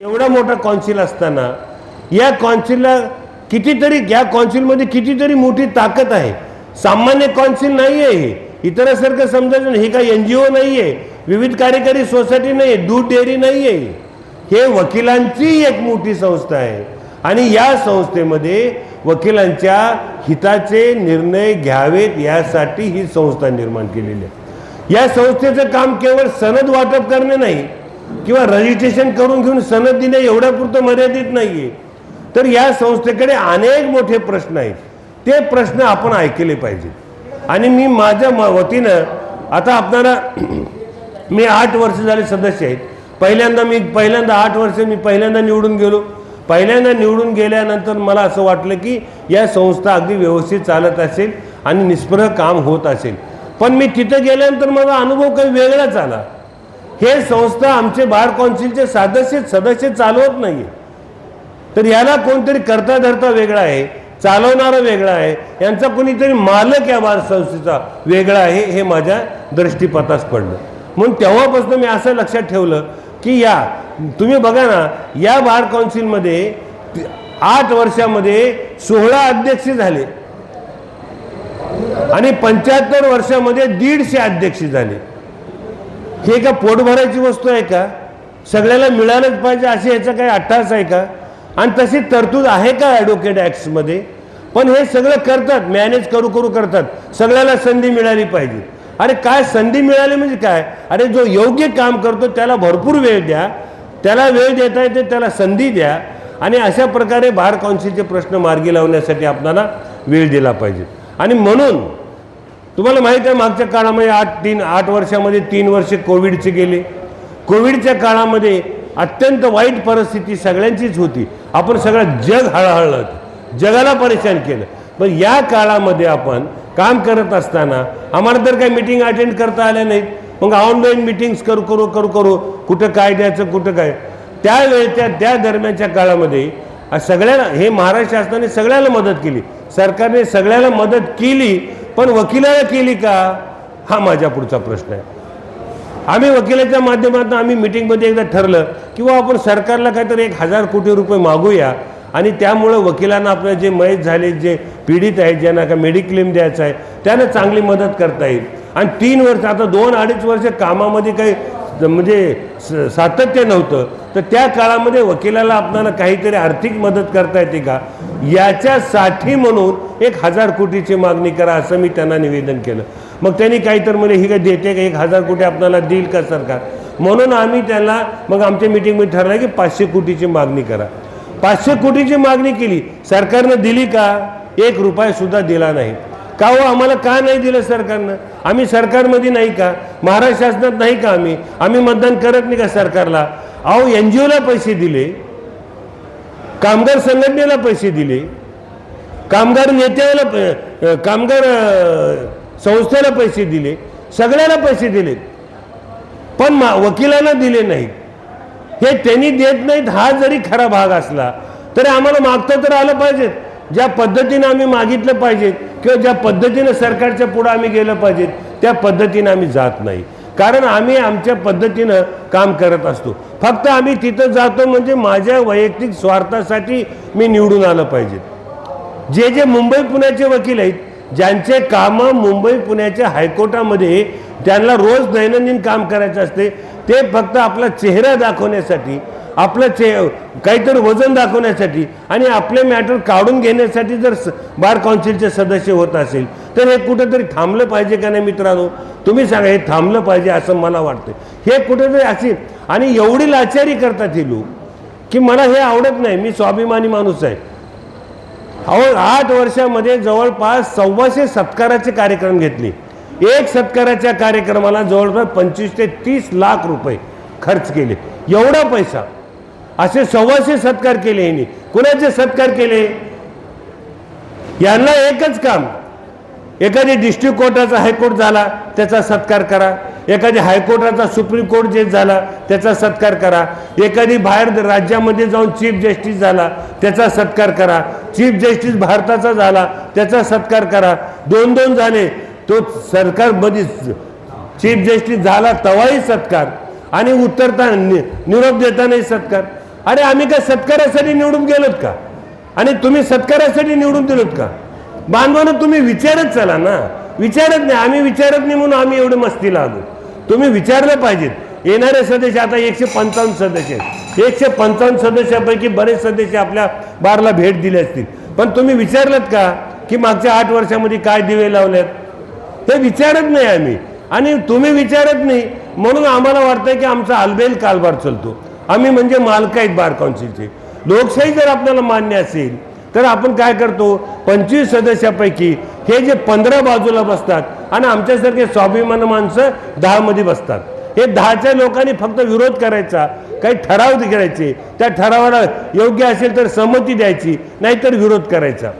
एवढा मोठा कौन्सिल असताना या कौन्सिलला कितीतरी या कौन्सिलमध्ये कितीतरी मोठी ताकद आहे. सामान्य कौन्सिल नाही आहे हे. इतरांसारखं समजायचं नाही. हे काय NGO नाही आहे, विविध कार्यकारी सोसायटी नाही आहे, दूध डेअरी नाही आहे. हे वकिलांची एक मोठी संस्था आहे आणि या संस्थेमध्ये वकिलांच्या हिताचे निर्णय घ्यावेत यासाठी ही संस्था निर्माण केलेली आहे. या संस्थेचं काम केवळ सनद वाटप करणे नाही किंवा रजिस्ट्रेशन करून घेऊन सनद दिले एवढ्यापुरतं मर्यादित नाहीये. तर या संस्थेकडे अनेक मोठे प्रश्न आहेत. ते प्रश्न आपण ऐकले पाहिजेत आणि मी माझ्या वतीनं आता आपल्याला मी 8 वर्ष झाले सदस्य आहेत. पहिल्यांदा 8 वर्ष मी पहिल्यांदा निवडून गेलो. पहिल्यांदा निवडून गेल्यानंतर मला असं वाटलं की या संस्था अगदी व्यवस्थित चालत असेल आणि निष्प्रह काम होत असेल. पण मी तिथे गेल्यानंतर माझा अनुभव काही वेगळाच आला. हे संस्था आमचे बार कौन्सिलचे सदस्य चालवत नाही. तर याला कोणतरी करता धरता वेगळा आहे, चालवणारा वेगळा आहे, यांचा कोणीतरी मालक या बार संस्थेचा वेगळा आहे हे माझ्या दृष्टीपथास पडलं. म्हणून तेव्हापासून मी असं लक्षात ठेवलं की या तुम्ही बघा ना, या बार कौन्सिलमध्ये 8 वर्षामध्ये 16 अध्यक्ष झाले आणि 75 वर्षामध्ये 150 अध्यक्ष झाले. हे का पोट भरायची वस्तू आहे का? सगळ्याला मिळालंच पाहिजे असे याचा काही अट्टास आहे का? आणि तशी तरतूद आहे का ॲडव्होकेट ॲक्ट्समध्ये? पण हे सगळं करतात, मॅनेज करू करतात. सगळ्याला संधी मिळाली पाहिजे. अरे काय संधी मिळाली म्हणजे काय? अरे जो योग्य काम करतो त्याला भरपूर वेळ द्या, त्याला वेळ देता येते त्याला संधी द्या आणि अशा प्रकारे बार कौन्सिलचे प्रश्न मार्गी लावण्यासाठी आपल्याला वेळ दिला पाहिजे. आणि म्हणून तुम्हाला माहीत आहे मागच्या काळामध्ये 8 वर्षामध्ये 3 वर्ष कोविडचे गेले. कोविडच्या काळामध्ये अत्यंत वाईट परिस्थिती सगळ्यांचीच होती. आपण सगळं जग हळहळलं, जगाला परेशान केलं. पण या काळामध्ये आपण काम करत असताना आम्हाला तर काही मीटिंग अटेंड करता आल्या नाहीत. मग ऑनलाईन मीटिंग्स करू कुठं काय द्यायचं कुठं काय. त्यावेळेच्या त्या दरम्यानच्या काळामध्ये सगळ्याला हे महाराष्ट्र शासनाने सगळ्याला मदत केली, सरकारने सगळ्याला मदत केली. पण वकिलाला केली का हा माझ्या पुढचा प्रश्न आहे. आम्ही वकिलाच्या माध्यमातून आम्ही मीटिंगमध्ये एकदा ठरलं किंवा आपण सरकारला काहीतरी 1000 कोटी रुपये मागूया आणि त्यामुळं वकिलांना आपल्या जे मयत झाले जे पीडित आहेत ज्यांना का मेडिक्लेम द्यायचा आहे त्यांना चांगली मदत करता येईल. आणि 3 वर्ष आता 2-2.5 वर्ष कामामध्ये काही म्हणजे सातत्य नव्हतं. तर त्या काळामध्ये वकिलाला आपल्याला काहीतरी आर्थिक मदत करता येते का याच्यासाठी म्हणून 1000 कोटीची मागणी करा असं मी त्यांना निवेदन केलं. मग त्यांनी काहीतरी म्हणजे ही काय देते का 1000 कोटी आपल्याला देईल का सरकार? म्हणून आम्ही त्यांना मग आमच्या मीटिंगमध्ये ठरलं की 500 कोटीची मागणी करा. 500 कोटीची मागणी केली. सरकारनं दिली का? 1 रुपया सुद्धा दिला नाही. का हो आम्हाला का नाही दिलं सरकारनं? आम्ही सरकारमध्ये नाही का? महाराष्ट्र शासनात नाही का? आम्ही मतदान करत नाही का सरकारला? अहो NGOला पैसे दिले, कामगार संघटनेला पैसे दिले, कामगार नेत्याला कामगार संस्थेला पैसे दिले, सगळ्याला पैसे दिले. पण वकिलांना दिले नाहीत. हे त्यांनी देत नाहीत हा जरी खरा भाग असला तरी आम्हाला मागतं तर आलं पाहिजे. ज्या पद्धतीनं आम्ही मागितलं पाहिजे किंवा ज्या पद्धतीनं सरकारच्या पुढं आम्ही गेलं पाहिजे त्या पद्धतीनं आम्ही जात नाही. कारण आम्ही आमच्या पद्धतीनं काम करत असतो. फक्त आम्ही तिथं जातो म्हणजे माझ्या वैयक्तिक स्वार्थासाठी मी निवडून आलं पाहिजे. जे मुंबई पुण्याचे वकील आहेत ज्यांचे कामं मुंबई पुण्याच्या हायकोर्टामध्ये त्यांना रोज दैनंदिन काम करायचं असते, ते फक्त आपला चेहरा दाखवण्यासाठी आपलं काहीतरी वजन दाखवण्यासाठी आणि आपले मॅटर काढून घेण्यासाठी जर बार कौन्सिलचे सदस्य होत असेल तर हे कुठेतरी थांबलं पाहिजे का नाही मित्रांनो? तुम्ही सांगा. हे थांबलं पाहिजे असं मला वाटतं. हे कुठेतरी असे आणि एवढी लाचारी करतात हे लोक की मला हे आवडत नाही. मी स्वाभिमानी माणूस आहे. 8 वर्षामध्ये जवळपास 125 सत्काराचे कार्यक्रम घेतले. एक सत्काराच्या कार्यक्रमाला जवळपास 25 ते 30 लाख रुपये खर्च केले. एवढा पैसा असे 125 सत्कार केले. यांनी कुणाचे सत्कार केले? यांना एकच काम, एखादी डिस्ट्रिक्ट कोर्टाचा हायकोर्ट झाला त्याचा सत्कार करा, एखादी हायकोर्टाचा सुप्रीम कोर्ट जज झाला त्याचा सत्कार करा, एखादी बाहेर राज्यामध्ये जाऊन चीफ जस्टिस झाला त्याचा सत्कार करा, चीफ जस्टिस भारताचा झाला त्याचा सत्कार करा. 2-2 झाले तो सरकारमध्ये चीफ जस्टिस झाला तवाही सत्कार आणि उत्तरता निरोप देतानाही सत्कार. अरे आम्ही काय सत्कारासाठी निवडून गेलोत का? आणि तुम्ही सत्कारासाठी निवडून दिलोत का? बांधवानं तुम्ही विचारत चला ना. विचारत नाही, आम्ही विचारत नाही म्हणून आम्ही एवढे मस्तीला आलो. तुम्ही विचारलं पाहिजेत. येणारे सदस्य आता 155 सदस्य आहेत. 155 सदस्यापैकी बरेच सदस्य आपल्या बारला भेट दिली असतील, पण तुम्ही विचारलं का की मागच्या 8 वर्षामध्ये काय दिवे लावलेत? ते विचारत नाही आम्ही. आणि तुम्ही विचारत नाही म्हणून आम्हाला वाटतंय की आमचा आलबेल कारभार चालतो. आम्ही म्हणजे मालक आहेत बार काउन्सिलचे. लोकशाही जर आपल्याला मान्य असेल तर आपण काय करतो, 25 सदस्यापैकी हे जे 15 बाजूला बसतात आणि आमच्यासारखे स्वाभिमान माणसं 10 मध्ये बसतात. हे 10च्या लोकांनी फक्त विरोध करायचा, काही ठराव करायचे, त्या ठरावाला योग्य असेल तर संमती द्यायची, नाहीतर विरोध करायचा.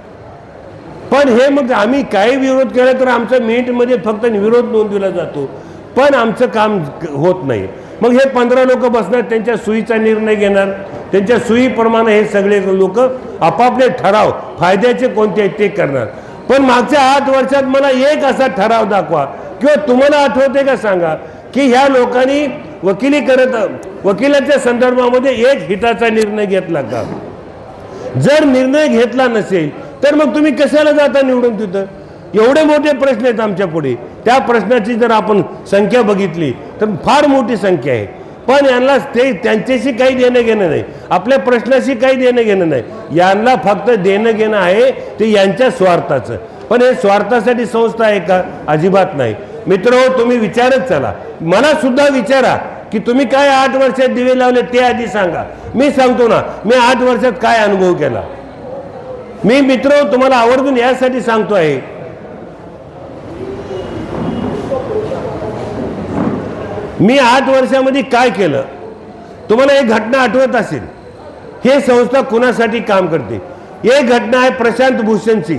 पण हे मग आम्ही काही विरोध केला तर आमच्या मिनिटमध्ये फक्त विरोध नोंदविला जातो, पण आमचं काम होत नाही. मग हे 15 लोक बसणार, त्यांच्या सुईचा निर्णय घेणार, त्यांच्या सुईप्रमाणे हे सगळे लोक आपापले ठराव फायद्याचे कोणते आहेत ते करणार. पण मागच्या 8 वर्षात मला एक असा ठराव दाखवा किंवा तुम्हाला आठवते का सांगा की ह्या लोकांनी वकिलाच्या संदर्भामध्ये एक हिताचा निर्णय घेतला का? जर निर्णय घेतला नसेल तर मग तुम्ही कशाला जाता निवडून तिथं? एवढे मोठे प्रश्न आहेत आमच्या पुढे. त्या प्रश्नाची जर आपण संख्या बघितली तर फार मोठी संख्या आहे. पण यांना ते त्यांच्याशी काही देणं घेणं नाही, आपल्या प्रश्नाशी काही देणं घेणं नाही. यांना फक्त देणं घेणं आहे ते यांच्या स्वार्थाचं. पण हे स्वार्थासाठी संस्था आहे का? अजिबात नाही. मित्र, तुम्ही विचारत चला. मला सुद्धा विचारा की तुम्ही काय 8 वर्षात दिवे लावले ते आधी सांगा. मी सांगतो ना, मी 8 वर्षात काय अनुभव केला. मी मित्र तुम्हाला आवर्जून यासाठी सांगतो आहे, मी 8 वर्षामध्ये काय केलं. तुम्हाला एक घटना आठवत असेल, हे संस्था कुणासाठी काम करते. एक घटना आहे प्रशांत भूषणची.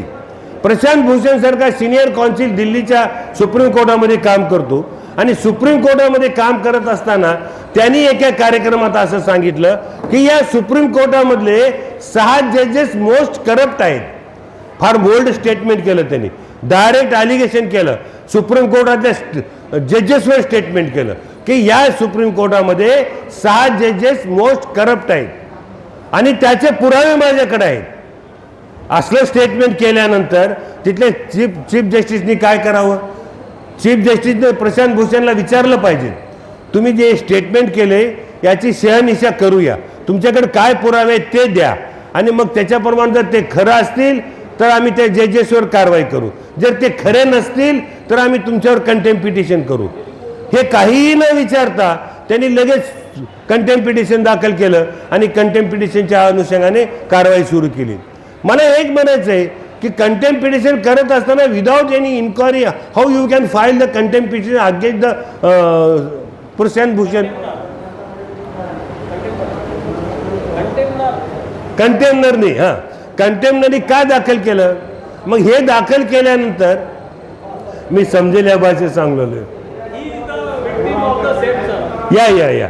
प्रशांत भूषण सारखा सिनियर कौन्सिल दिल्लीच्या सुप्रीम कोर्टामध्ये काम करतो आणि सुप्रीम कोर्टामध्ये काम करत असताना त्यांनी एका कार्यक्रमात असं सांगितलं की या सुप्रीम कोर्टामधले 6 जजेस मोस्ट करप्ट आहेत. फार बोल्ड स्टेटमेंट केलं त्यांनी, डायरेक्ट ॲलिगेशन केलं, सुप्रीम कोर्टातल्या जजेसवर स्टेटमेंट केलं की या सुप्रीम कोर्टामध्ये 6 जजेस मोस्ट करप्ट आहेत आणि त्याचे पुरावे माझ्याकडे आहेत. असलं स्टेटमेंट केल्यानंतर तिथले चीफ जस्टिसनी काय करावं? चीफ जस्टिसने प्रशांत भूषणला विचारलं पाहिजे, तुम्ही जे स्टेटमेंट केले याची शहानिशा करूया, तुमच्याकडे काय पुरावे आहेत ते द्या, आणि मग त्याच्याप्रमाणे जर ते खरं असतील तर आम्ही त्या जजेसवर कारवाई करू, जर ते खरे नसतील तर आम्ही तुमच्यावर कंटेम्प्ट पिटिशन करू. हे काहीही न विचारता त्यांनी लगेच कंटेम्प्ट पिटिशन दाखल केलं आणि कंटेम्प्ट पिटिशनच्या अनुषंगाने कारवाई सुरू केली. मला एक म्हणायचं आहे की कंटेम्प्ट पिटिशन करत असताना without any inquiry how you can file the contempt petition against the Prashant Bhushan. कंटेम्नरनी कंटेम्नरनी काय दाखल केलं? मग हे दाखल केल्यानंतर मी समजेल या भाषेत सांगलेलं. या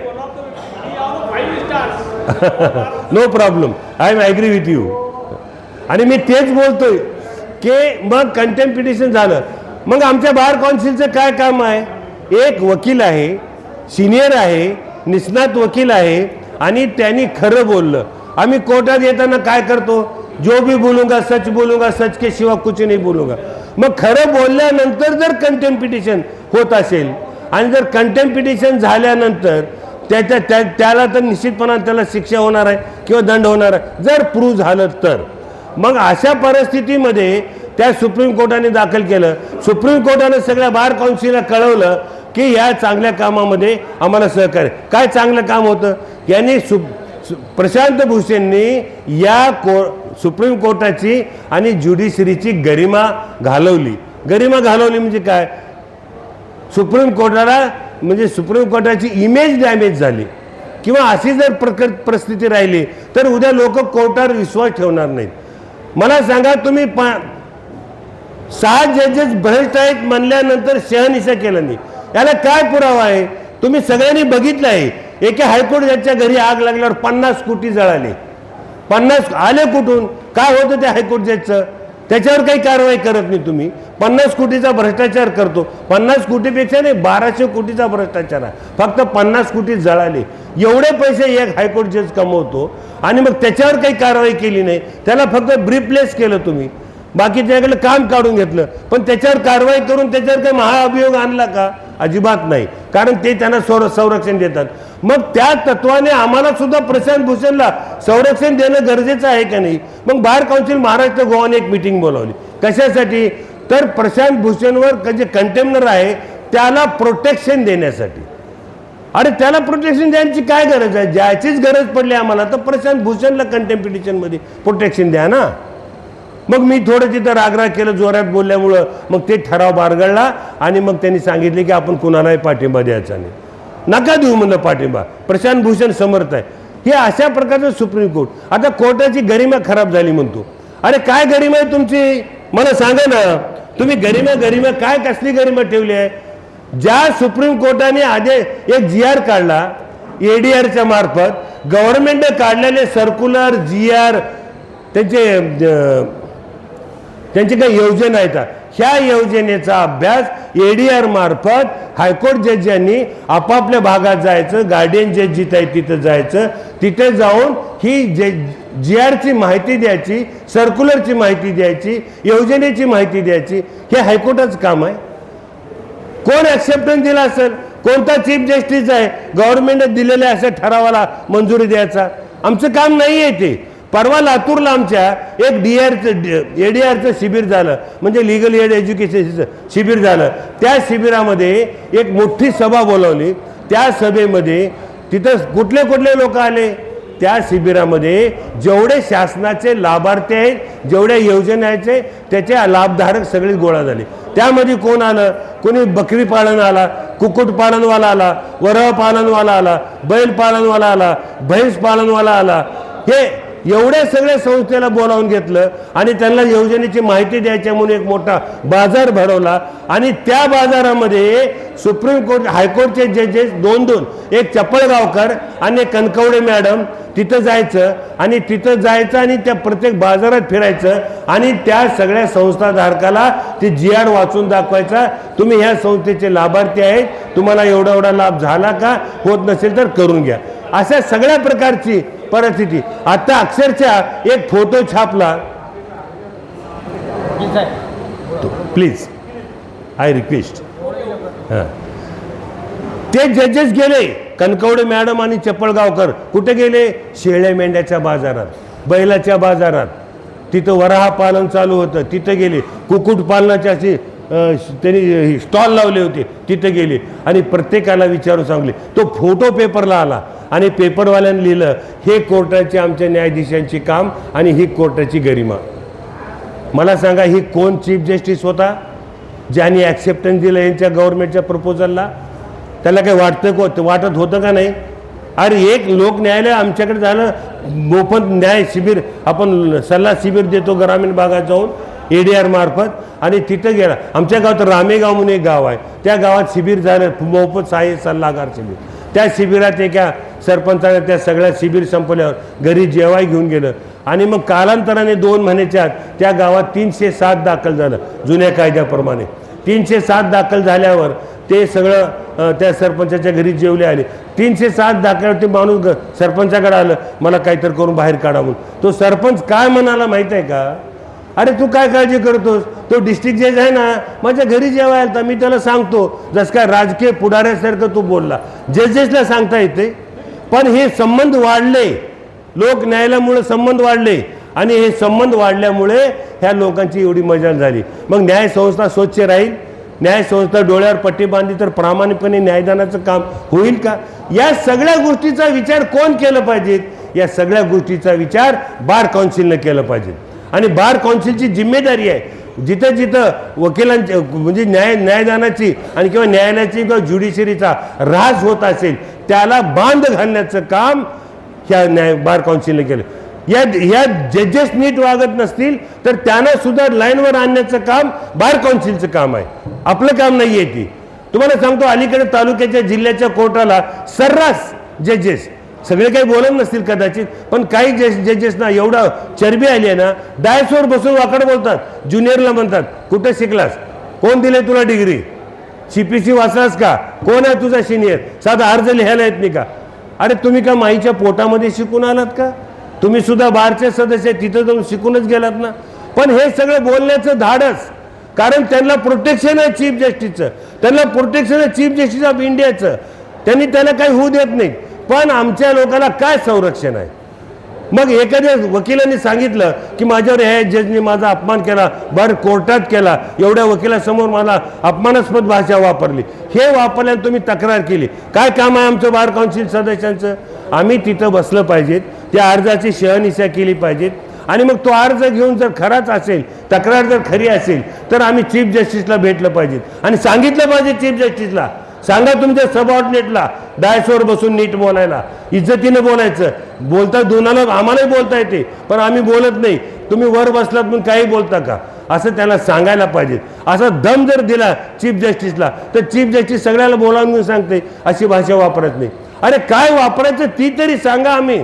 no problem, I am agree with you. आणि मी तेच बोलतोय की मग कंटेम्प्ट पिटिशन झालं. मग आमच्या बार काउन्सिलचं काय काम आहे? एक वकील आहे, सिनियर आहे, निष्णात वकील आहे, आणि त्यांनी खरं बोललं. आम्ही कोर्टात येताना काय करतो? जो भी बोलूंगा सच बोलूंगा, सच के सिवा कुछ नहीं बोलूंगा. मग खरं बोलल्यानंतर जर कंटेम्प्ट पिटिशन होत असेल आणि जर कंटेम्प्ट पिटिशन झाल्यानंतर त्याला तर निश्चितपणाने त्याला शिक्षा होणार आहे किंवा दंड होणार आहे, जर प्रूव्ह झालं तर. मग अशा परिस्थितीमध्ये त्या सुप्रीम कोर्टाने दाखल केलं. सुप्रीम कोर्टाने सगळ्या बार काउन्सिलला कळवलं की या चांगल्या कामामध्ये आम्हाला सहकार्य. काय चांगलं काम होतं? यांनी प्रशांत भूषणनी या सुप्रीम कोर्टाची आणि ज्युडिशरीची गरिमा घालवली. गरिमा घालवली म्हणजे काय? सुप्रीम कोर्टाला म्हणजे सुप्रीम कोर्टाची इमेज डॅमेज झाली किंवा अशी जर परिस्थिती राहिली तर उद्या लोक कोर्टावर विश्वास ठेवणार नाहीत. मला सांगा, तुम्ही 6 जजेस भ्रष्ट आहेत म्हणल्यानंतर शहानिशा केलं नाही, याला काय पुरावा आहे? तुम्ही सगळ्यांनी बघितलं आहे. एका हायकोर्ट जजच्या घरी आग लागल्यावर 50 कोटी जळाले. 50 आले कुठून? काय होतं त्या हायकोर्ट जजचं? त्याच्यावर काही कारवाई करत नाही तुम्ही. 50 कोटीचा भ्रष्टाचार करतो, 50 कोटीपेक्षा नाही 1200 कोटीचा भ्रष्टाचार आहे, फक्त 50 कोटी जळाले. एवढे पैसे एक हायकोर्ट जज कमवतो आणि मग त्याच्यावर काही कारवाई केली नाही, त्याला फक्त ब्रीफलेस केलं तुम्ही, बाकी त्याच्याकडे काम काढून घेतलं. पण त्याच्यावर कारवाई करून त्याच्यावर काही महाअभियोग आणला का? अजिबात नाही, कारण ते त्यांना संरक्षण देतात. मग त्या तत्वाने आम्हाला सुद्धा प्रशांत भूषणला संरक्षण देणं गरजेचं आहे का नाही? मग बार काउन्सिल महाराष्ट्र गोवाने एक मीटिंग बोलावली. कशासाठी? तर प्रशांत भूषणवर जे कंटेम्नर आहे त्याला प्रोटेक्शन देण्यासाठी. अरे त्याला प्रोटेक्शन द्यायची काय गरज आहे? ज्याचीच गरज पडली आम्हाला तर प्रशांत भूषणला कंटेम्प्ट पिटिशनमध्ये प्रोटेक्शन द्या ना. मग मी थोडं तिथं रागराग केलं जोरात बोलल्यामुळं, मग ते ठराव बारगळला आणि मग त्यांनी सांगितले की आपण कुणालाही पाठिंबा द्यायचा नाही. नका देऊ म्हणलं पाठिंबा, प्रशांत भूषण समर्थ आहे. हे अशा प्रकारचं सुप्रीम कोर्ट. आता कोर्टाची गरिमा खराब झाली म्हणतो. अरे काय गरिमा आहे तुमची मला सांगा ना. तुम्ही गरिमा काय कसली गरिमा ठेवली आहे? ज्या सुप्रीम कोर्टाने आधी एक GR काढला ADRच्या मार्फत, गव्हर्नमेंटने काढलेले सर्क्युलर GR त्यांची काही योजना आहेत, ह्या योजनेचा अभ्यास ADR मार्फत हायकोर्ट जज यांनी आपापल्या भागात जायचं, गार्डियन जज जिथं आहे तिथं जायचं, तिथे जाऊन ही GRची माहिती द्यायची, सर्क्युलरची माहिती द्यायची, योजनेची माहिती द्यायची. हे हायकोर्टाचं काम आहे. कोण ॲक्सेप्टन्स दिला असेल? कोणता चीफ जस्टिस आहे गव्हर्नमेंटने दिलेल्या अशा ठरावाला मंजुरी द्यायचा? आमचं काम नाही आहे ते. परवा लातूरला आमच्या एक ADRचं शिबिर झालं, म्हणजे लिगल एड एज्युकेशनचं शिबिर झालं. त्या शिबिरामध्ये एक मोठी सभा बोलावली. त्या सभेमध्ये तिथं कुठले कुठले लोक आले? त्या शिबिरामध्ये जेवढे शासनाचे लाभार्थी आहेत, जेवढ्या योजनाचे त्याचे लाभधारक सगळे गोळा झाले. त्यामध्ये कोण आलं? कोणी बकरी पालन आला, कुक्कुट पालनवाला आला, वरह पालनवाला आला, बैल पालनवाला आला, म्हैस पालनवाला आला. हे एवढ्या सगळ्या संस्थेला बोलावून घेतलं आणि त्यांना योजनेची माहिती द्यायच्या म्हणून एक मोठा बाजार भरवला. आणि त्या बाजारामध्ये सुप्रीम कोर्ट हायकोर्टचे जजेस दोन, एक चपळगावकर आणि एक कनकवडे मॅडम, तिथं जायचं आणि त्या प्रत्येक बाजारात फिरायचं आणि त्या सगळ्या संस्थाधारकाला ती GR वाचून दाखवायचा. तुम्ही ह्या संस्थेचे लाभार्थी आहेत, तुम्हाला एवढा लाभ झाला का? होत नसेल तर करून घ्या. अशा सगळ्या प्रकारची परिस्थिती. आता अक्षरशः एक फोटो छापला, प्लीज आय रिक्वेस्ट. हां, ते जजेस गेले, कनकवडे मॅडम आणि चपळगावकर कुठे गेले? शेळ्या मेंढ्याच्या बाजारात, बैलाच्या बाजारात, तिथं वराह पालन चालू होतं, तिथं गेले. कुक्कुट पालनाचे असे त्यांनी स्टॉल लावले होते, तिथे गेले आणि प्रत्येकाला विचारून सांगले. तो फोटो पेपरला आला आणि पेपरवाल्याने लिहिलं, हे कोर्टाचे आमच्या न्यायाधीशांची काम आणि ही कोर्टाची गरिमा. मला सांगा, ही कोण चीफ जस्टिस होता ज्यांनी ॲक्सेप्टन्स दिलं यांच्या गव्हर्नमेंटच्या प्रपोजलला? त्याला काही वाटत होतं का नाही? अरे एक लोक न्यायालय आमच्याकडे झालं, मोफत न्याय शिबिर, आपण सल्ला शिबिर देतो ग्रामीण भागात जाऊन ADR मार्फत, आणि तिथं गेला. आमच्या गावात रामेगाव म्हणून एक गाव आहे, त्या गावात शिबिर झालं, मोफत सल्लागार शिबिर. त्या शिबिरात एका सरपंचाने त्या सगळ्या शिबिर संपल्यावर घरी जेवाय घेऊन गेलं आणि मग कालांतराने 2 महिन्याच्या आत त्या गावात 307 दाखल झालं. जुन्या कायद्याप्रमाणे 307 दाखल झाल्यावर ते सगळं त्या सरपंचाच्या घरी जेवले आले. 307 दाखल्यावर ते माणूस सरपंचाकडे आलं, मला काहीतरी करून बाहेर काढा म्हणून. तो सरपंच काय म्हणाला माहीत आहे का? अरे तू काय काळजी करतोस? तो डिस्ट्रिक्ट जज आहे ना, माझ्या घरी जेवायला तर मी त्याला सांगतो. जसं काय राजकीय पुढाऱ्यासारखं तू बोलला. जजेसला सांगता येते, पण हे संबंध वाढले, लोक न्यायालयामुळे संबंध वाढले आणि हे संबंध वाढल्यामुळे ह्या लोकांची एवढी मजा झाली. मग न्यायसंस्था स्वच्छ राहील, न्यायसंस्था डोळ्यावर पट्टी बांधली तर प्रामाणिकपणे न्यायदानाचं काम होईल का? या सगळ्या गोष्टीचा विचार कोण केलं पाहिजे? या सगळ्या गोष्टीचा विचार बार काउन्सिलनं केलं पाहिजे. आणि बार काउन्सिलची जिम्मेदारी आहे, जिथं जिथं वकिलांची म्हणजे न्यायदानाची आणि किंवा न्यायालयाची किंवा ज्युडिशरीचा ऱ्हास होत असेल त्याला बांध घालण्याचं काम ह्या बार काउन्सिलने केलं. या जजेस नीट वागत नसतील तर त्यांना सुद्धा लाईनवर आणण्याचं काम बार काउन्सिलचं काम आहे, आपलं काम नाही आहे. ती तुम्हाला सांगतो, अलीकडे तालुक्याच्या जिल्ह्याच्या कोर्टाला सर्रास जजेस सगळे काही बोलत नसतील कदाचित, पण काही जजेसना एवढा चरबी आली आहे ना, डायसवर बसून वाकड बोलतात. ज्युनियरला म्हणतात कुठे शिकलास, कोण दिले तुला डिग्री, CPC वाचलास का, कोण आहे तुझा सिनियर, साधा अर्ज लिहायला येत नाही का. अरे तुम्ही का माईच्या पोटामध्ये शिकून आलात का, तुम्ही सुद्धा बारचे सदस्य तिथं जाऊन शिकूनच गेलात ना. पण हे सगळं बोलण्याचं धाडस, कारण त्यांना प्रोटेक्शन आहे चीफ जस्टिसचं, त्यांना प्रोटेक्शन आहे चीफ जस्टिस ऑफ इंडियाचं, त्यांनी त्याला काही होऊ देत नाही. पण आमच्या लोकांना काय संरक्षण आहे. मग एखाद्या वकिलांनी सांगितलं की माझ्यावर ह्या जजनी माझा अपमान केला, बरं कोर्टात केला, एवढ्या वकिलासमोर मला अपमानास्पद भाषा वापरली, हे वापरल्यानं तुम्ही तक्रार केली, काय काम आहे आमचं बार काउन्सिल सदस्यांचं. आम्ही तिथं बसलं पाहिजेत, त्या अर्जाची शहानिशा केली पाहिजेत, आणि मग तो अर्ज घेऊन जर खराच असेल, तक्रार जर खरी असेल, तर आम्ही चीफ जस्टिसला भेटलं पाहिजेत आणि सांगितलं पाहिजे चीफ जस्टिसला, सांगा तुमच्या सबऑर्डिनेटला डायसवर बसून नीट बोलायला, इज्जतीनं बोलायचं. बोलता दोनाला आम्हालाही बोलता येते, पण आम्ही बोलत नाही, तुम्ही वर बसलात म्हणून काही बोलता का, असं त्याला सांगायला पाहिजे. असा दम जर दिला चीफ जस्टिसला, तर चीफ जस्टिस सगळ्याला बोलावून सांगते अशी भाषा वापरत नाही. अरे काय वापरायचं ती तरी सांगा. आम्ही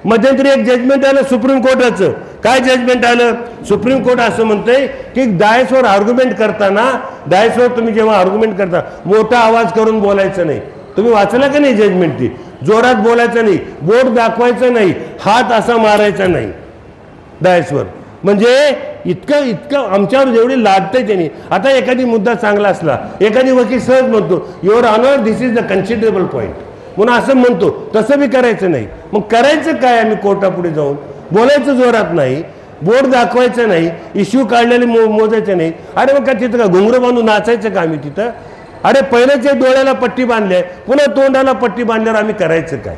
मध्यंतरी एक जजमेंट आलं सुप्रीम कोर्टाचं, काय जजमेंट आलं, सुप्रीम कोर्ट असं म्हणतंय की डायसवर आर्ग्युमेंट करताना, डायसवर तुम्ही जेव्हा आर्ग्युमेंट करता मोठा आवाज करून बोलायचं नाही. तुम्ही वाचला का नाही जजमेंट, ती जोरात बोलायचं नाही, बोट दाखवायचं नाही, हात असा मारायचा नाही डायसवर. म्हणजे इतकं इतकं आमच्यावर जेवढी लादतंय त्यांनी. आता एखादी मुद्दा चांगला असला, एखादी वकील सहज म्हणतो your honour this is the considerable point म्हणून असं म्हणतो, तसं बी करायचं नाही. मग करायचं काय, आम्ही कोर्टापुढे जाऊन बोलायचं जोरात नाही, बोट दाखवायचं नाही, इश्यू काढलेले मोजायचे नाही. अरे मग का तिथं का घुंगरं बांधून नाचायचं का आम्ही तिथं. अरे पहिल्याच्या डोळ्याला पट्टी बांधली आहे, पुन्हा तोंडाला पट्टी बांधल्यावर आम्ही करायचं काय.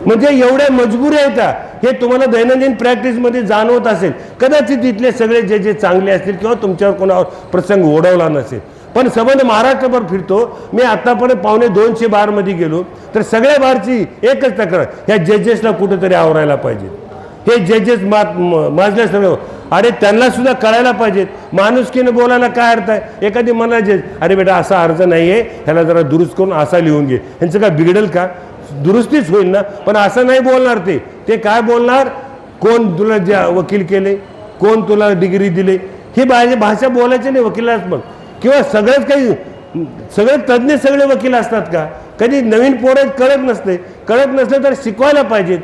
म्हणजे एवढ्या मजबुरी आहेत का, हे तुम्हाला दैनंदिन प्रॅक्टिसमध्ये जाणवत असेल. कदाचित इथले सगळे जे चांगले असतील किंवा तुमच्यावर कोणावर प्रसंग ओढवला नसेल, पण संबंध महाराष्ट्रभर फिरतो मी. आतापर्यंत 250 बारमध्ये गेलो तर सगळ्या बारची एकच तक्रार, ह्या जजेसला कुठेतरी आवरायला पाहिजे. हे जजेस माजल्या सगळं. अरे त्यांना सुद्धा कळायला पाहिजेत, माणुसकीनं बोलायला काय अर्थ आहे. एखादी मला जज, अरे बेटा असा अर्ज नाही आहे, ह्याला जरा दुरुस्त करून असा लिहून घे, ह्यांचं काय बिघडेल का, दुरुस्तीच होईल ना. पण असं नाही बोलणार ते काय बोलणार, कोण तुला ज्या वकील केले, कोण तुला डिग्री दिले, ही भाषा बोलायची नाही वकिलाच. मग किंवा सगळंच काही सगळे तज्ज्ञ सगळे वकील असतात का. कधी नवीन पोरं कळत नसलं तर शिकवायला पाहिजेत.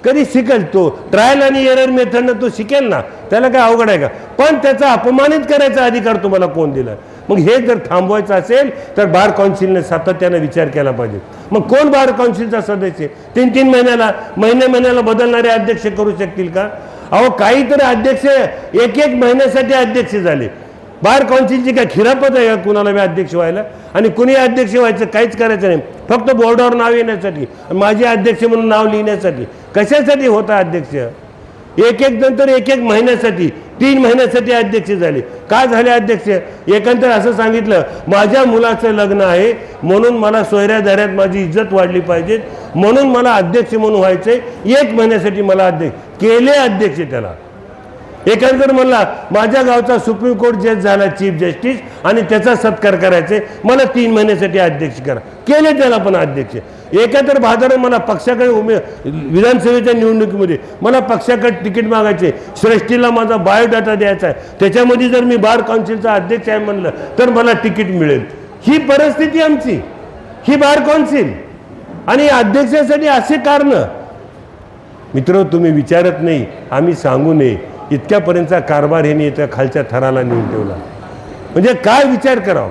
कधी शिकेल तो, ट्रायल आणि एरर मेथडनं तो शिकेल ना, त्याला काय अवघड आहे का. पण त्याचा अपमानित करायचा अधिकार तुम्हाला कोण दिला. मग हे जर थांबवायचं असेल तर बार काउन्सिलने सातत्यानं विचार केला पाहिजे. मग कोण बार काउन्सिलचा सदस्य 3-3 महिन्याला बदलणारे अध्यक्ष करू शकतील का. अहो काहीतरी अध्यक्ष 1-1 महिन्यासाठी अध्यक्ष झाले. बार काउन्सिलची काय खिरापत आहे का कुणाला बी अध्यक्ष व्हायला. आणि कुणी अध्यक्ष व्हायचं काहीच करायचं नाही, फक्त बोर्डावर नाव येण्यासाठी, माझे अध्यक्ष म्हणून नाव लिहिण्यासाठी. कशासाठी होता अध्यक्ष. 1-1 नंतर 1-1 महिन्यासाठी 3 महिन्यासाठी अध्यक्ष झाले. का झाले अध्यक्ष. एकंदर असं सांगितलं माझ्या मुलाचं लग्न आहे म्हणून मला सोयऱ्यादाऱ्यात माझी इज्जत वाढली पाहिजे, म्हणून मला अध्यक्ष म्हणून व्हायचंय. 1 महिन्यासाठी मला अध्यक्ष केले. अध्यक्ष त्याला एकांतर म्हणला माझ्या गावचा सुप्रीम कोर्ट जज झाला चीफ जस्टिस आणि त्याचा सत्कार करायचे, मला 3 महिन्यासाठी अध्यक्ष करा. केले त्याला पण अध्यक्ष. एकांतर भाजपने मला पक्षाकडे विधानसभेच्या निवडणुकीमध्ये मला पक्षाकडे तिकीट मागायचे, श्रेष्ठीला माझा बायोडाटा द्यायचा आहे, त्याच्यामध्ये जर मी बार काउन्सिलचा अध्यक्ष आहे म्हणलं तर मला तिकीट मिळेल. ही परिस्थिती आमची, ही बार काउन्सिल आणि अध्यक्षासाठी असे कारण. मित्र तुम्ही विचारत नाही, आम्ही सांगू नये, इतक्यापर्यंतचा कारभार हे त्या खालच्या थराला नेऊन ठेवला. म्हणजे काय विचार करावा.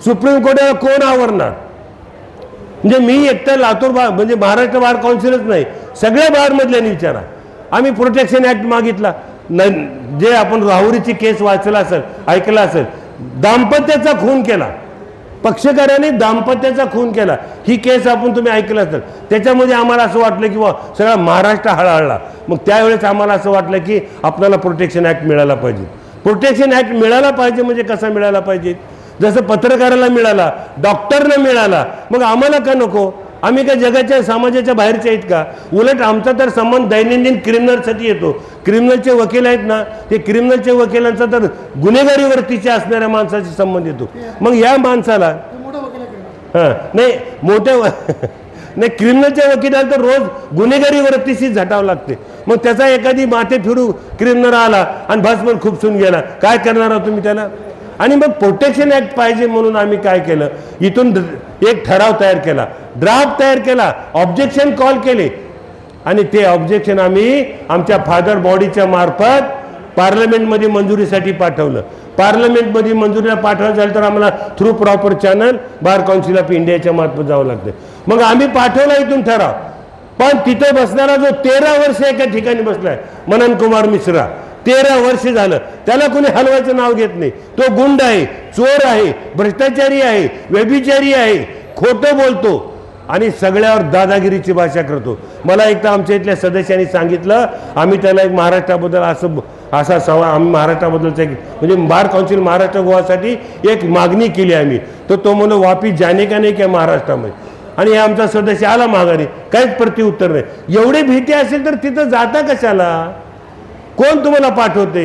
सुप्रीम कोर्टाला कोण आवरणार. म्हणजे मी एकटा लातूर बार म्हणजे महाराष्ट्र बार काउन्सिलच नाही, सगळ्या बारमधल्यानी विचारा. आम्ही प्रोटेक्शन ॲक्ट मागितला, जे आपण राहुरीची केस वाचला असेल ऐकला असेल, दाम्पत्याचा खून केला, पक्षकाराने दाम्पत्याचा खून केला, ही केस आपण तुम्ही ऐकलं असेल. त्याच्यामध्ये आम्हाला असं वाटलं की सगळा महाराष्ट्र हळहळला. मग त्यावेळेस आम्हाला असं वाटलं की आपल्याला प्रोटेक्शन ॲक्ट मिळाला पाहिजे. प्रोटेक्शन ॲक्ट मिळाला पाहिजे म्हणजे कसा मिळाला पाहिजे. जसं पत्रकाराला मिळाला, डॉक्टरना मिळाला, मग आम्हाला का नको. आम्ही काय जगाच्या समाजाच्या बाहेरचे आहेत का. उलट आमचा तर संबंध दैनंदिन क्रिमिनलसाठी येतो. क्रिमिनलचे वकील आहेत ना, ते क्रिमिनलच्या वकिलांचा तर गुन्हेगारीवरतीच्या असणाऱ्या माणसाशी संबंध येतो. मग या माणसाला हां नाही मोठ्या नाही क्रिमिनलच्या वकिलाला तर रोज गुन्हेगारी वृत्तीशी झटावं लागते. मग त्याचा एखादी माथे फिरू क्रिमिनल आला आणि भस्मन खूपसून गेला, काय करणार आहात तुम्ही त्याला? आणि मग प्रोटेक्शन ऍक्ट पाहिजे म्हणून आम्ही काय केलं, इथून एक ठराव तयार केला, ड्राफ्ट तयार केला, ऑब्जेक्शन कॉल केले आणि ते ऑब्जेक्शन आम्ही आमच्या फादर बॉडीच्या मार्फत पार्लमेंटमध्ये मंजुरीसाठी पाठवलं. पार्लमेंटमध्ये मंजुरीला पाठवायचं झालं तर आम्हाला through proper channel bar council of इंडियाच्या मार्फत जावं लागतं. मग आम्ही पाठवला इथून ठराव, पण तिथे बसणारा जो 13 वर्ष एका ठिकाणी बसलाय मनन कुमार मिश्रा, 13 वर्ष झालं, त्याला कोणी हलवायचं नाव घेत नाही. तो गुंड आहे, चोर आहे, भ्रष्टाचारी आहे, व्यभिचारी आहे, खोटं बोलतो आणि सगळ्यावर दादागिरीची भाषा करतो. मला एक तर आमच्या इथल्या सदस्यांनी सांगितलं, आम्ही त्याला एक महाराष्ट्राबद्दल असा सवाल, आम्ही महाराष्ट्राबद्दलचा एक म्हणजे बार काउन्सिल महाराष्ट्र गोवासाठी एक मागणी केली आम्ही, तर तो म्हणून वापिस जाणे का नाही क्या महाराष्ट्रामध्ये. आणि हे आमचा सदस्य आला माघारी, काहीच प्रत्युत्तर नाही. एवढी भीती असेल तर तिथं जाता कशाला? कोण तुम्हाला पाठवते?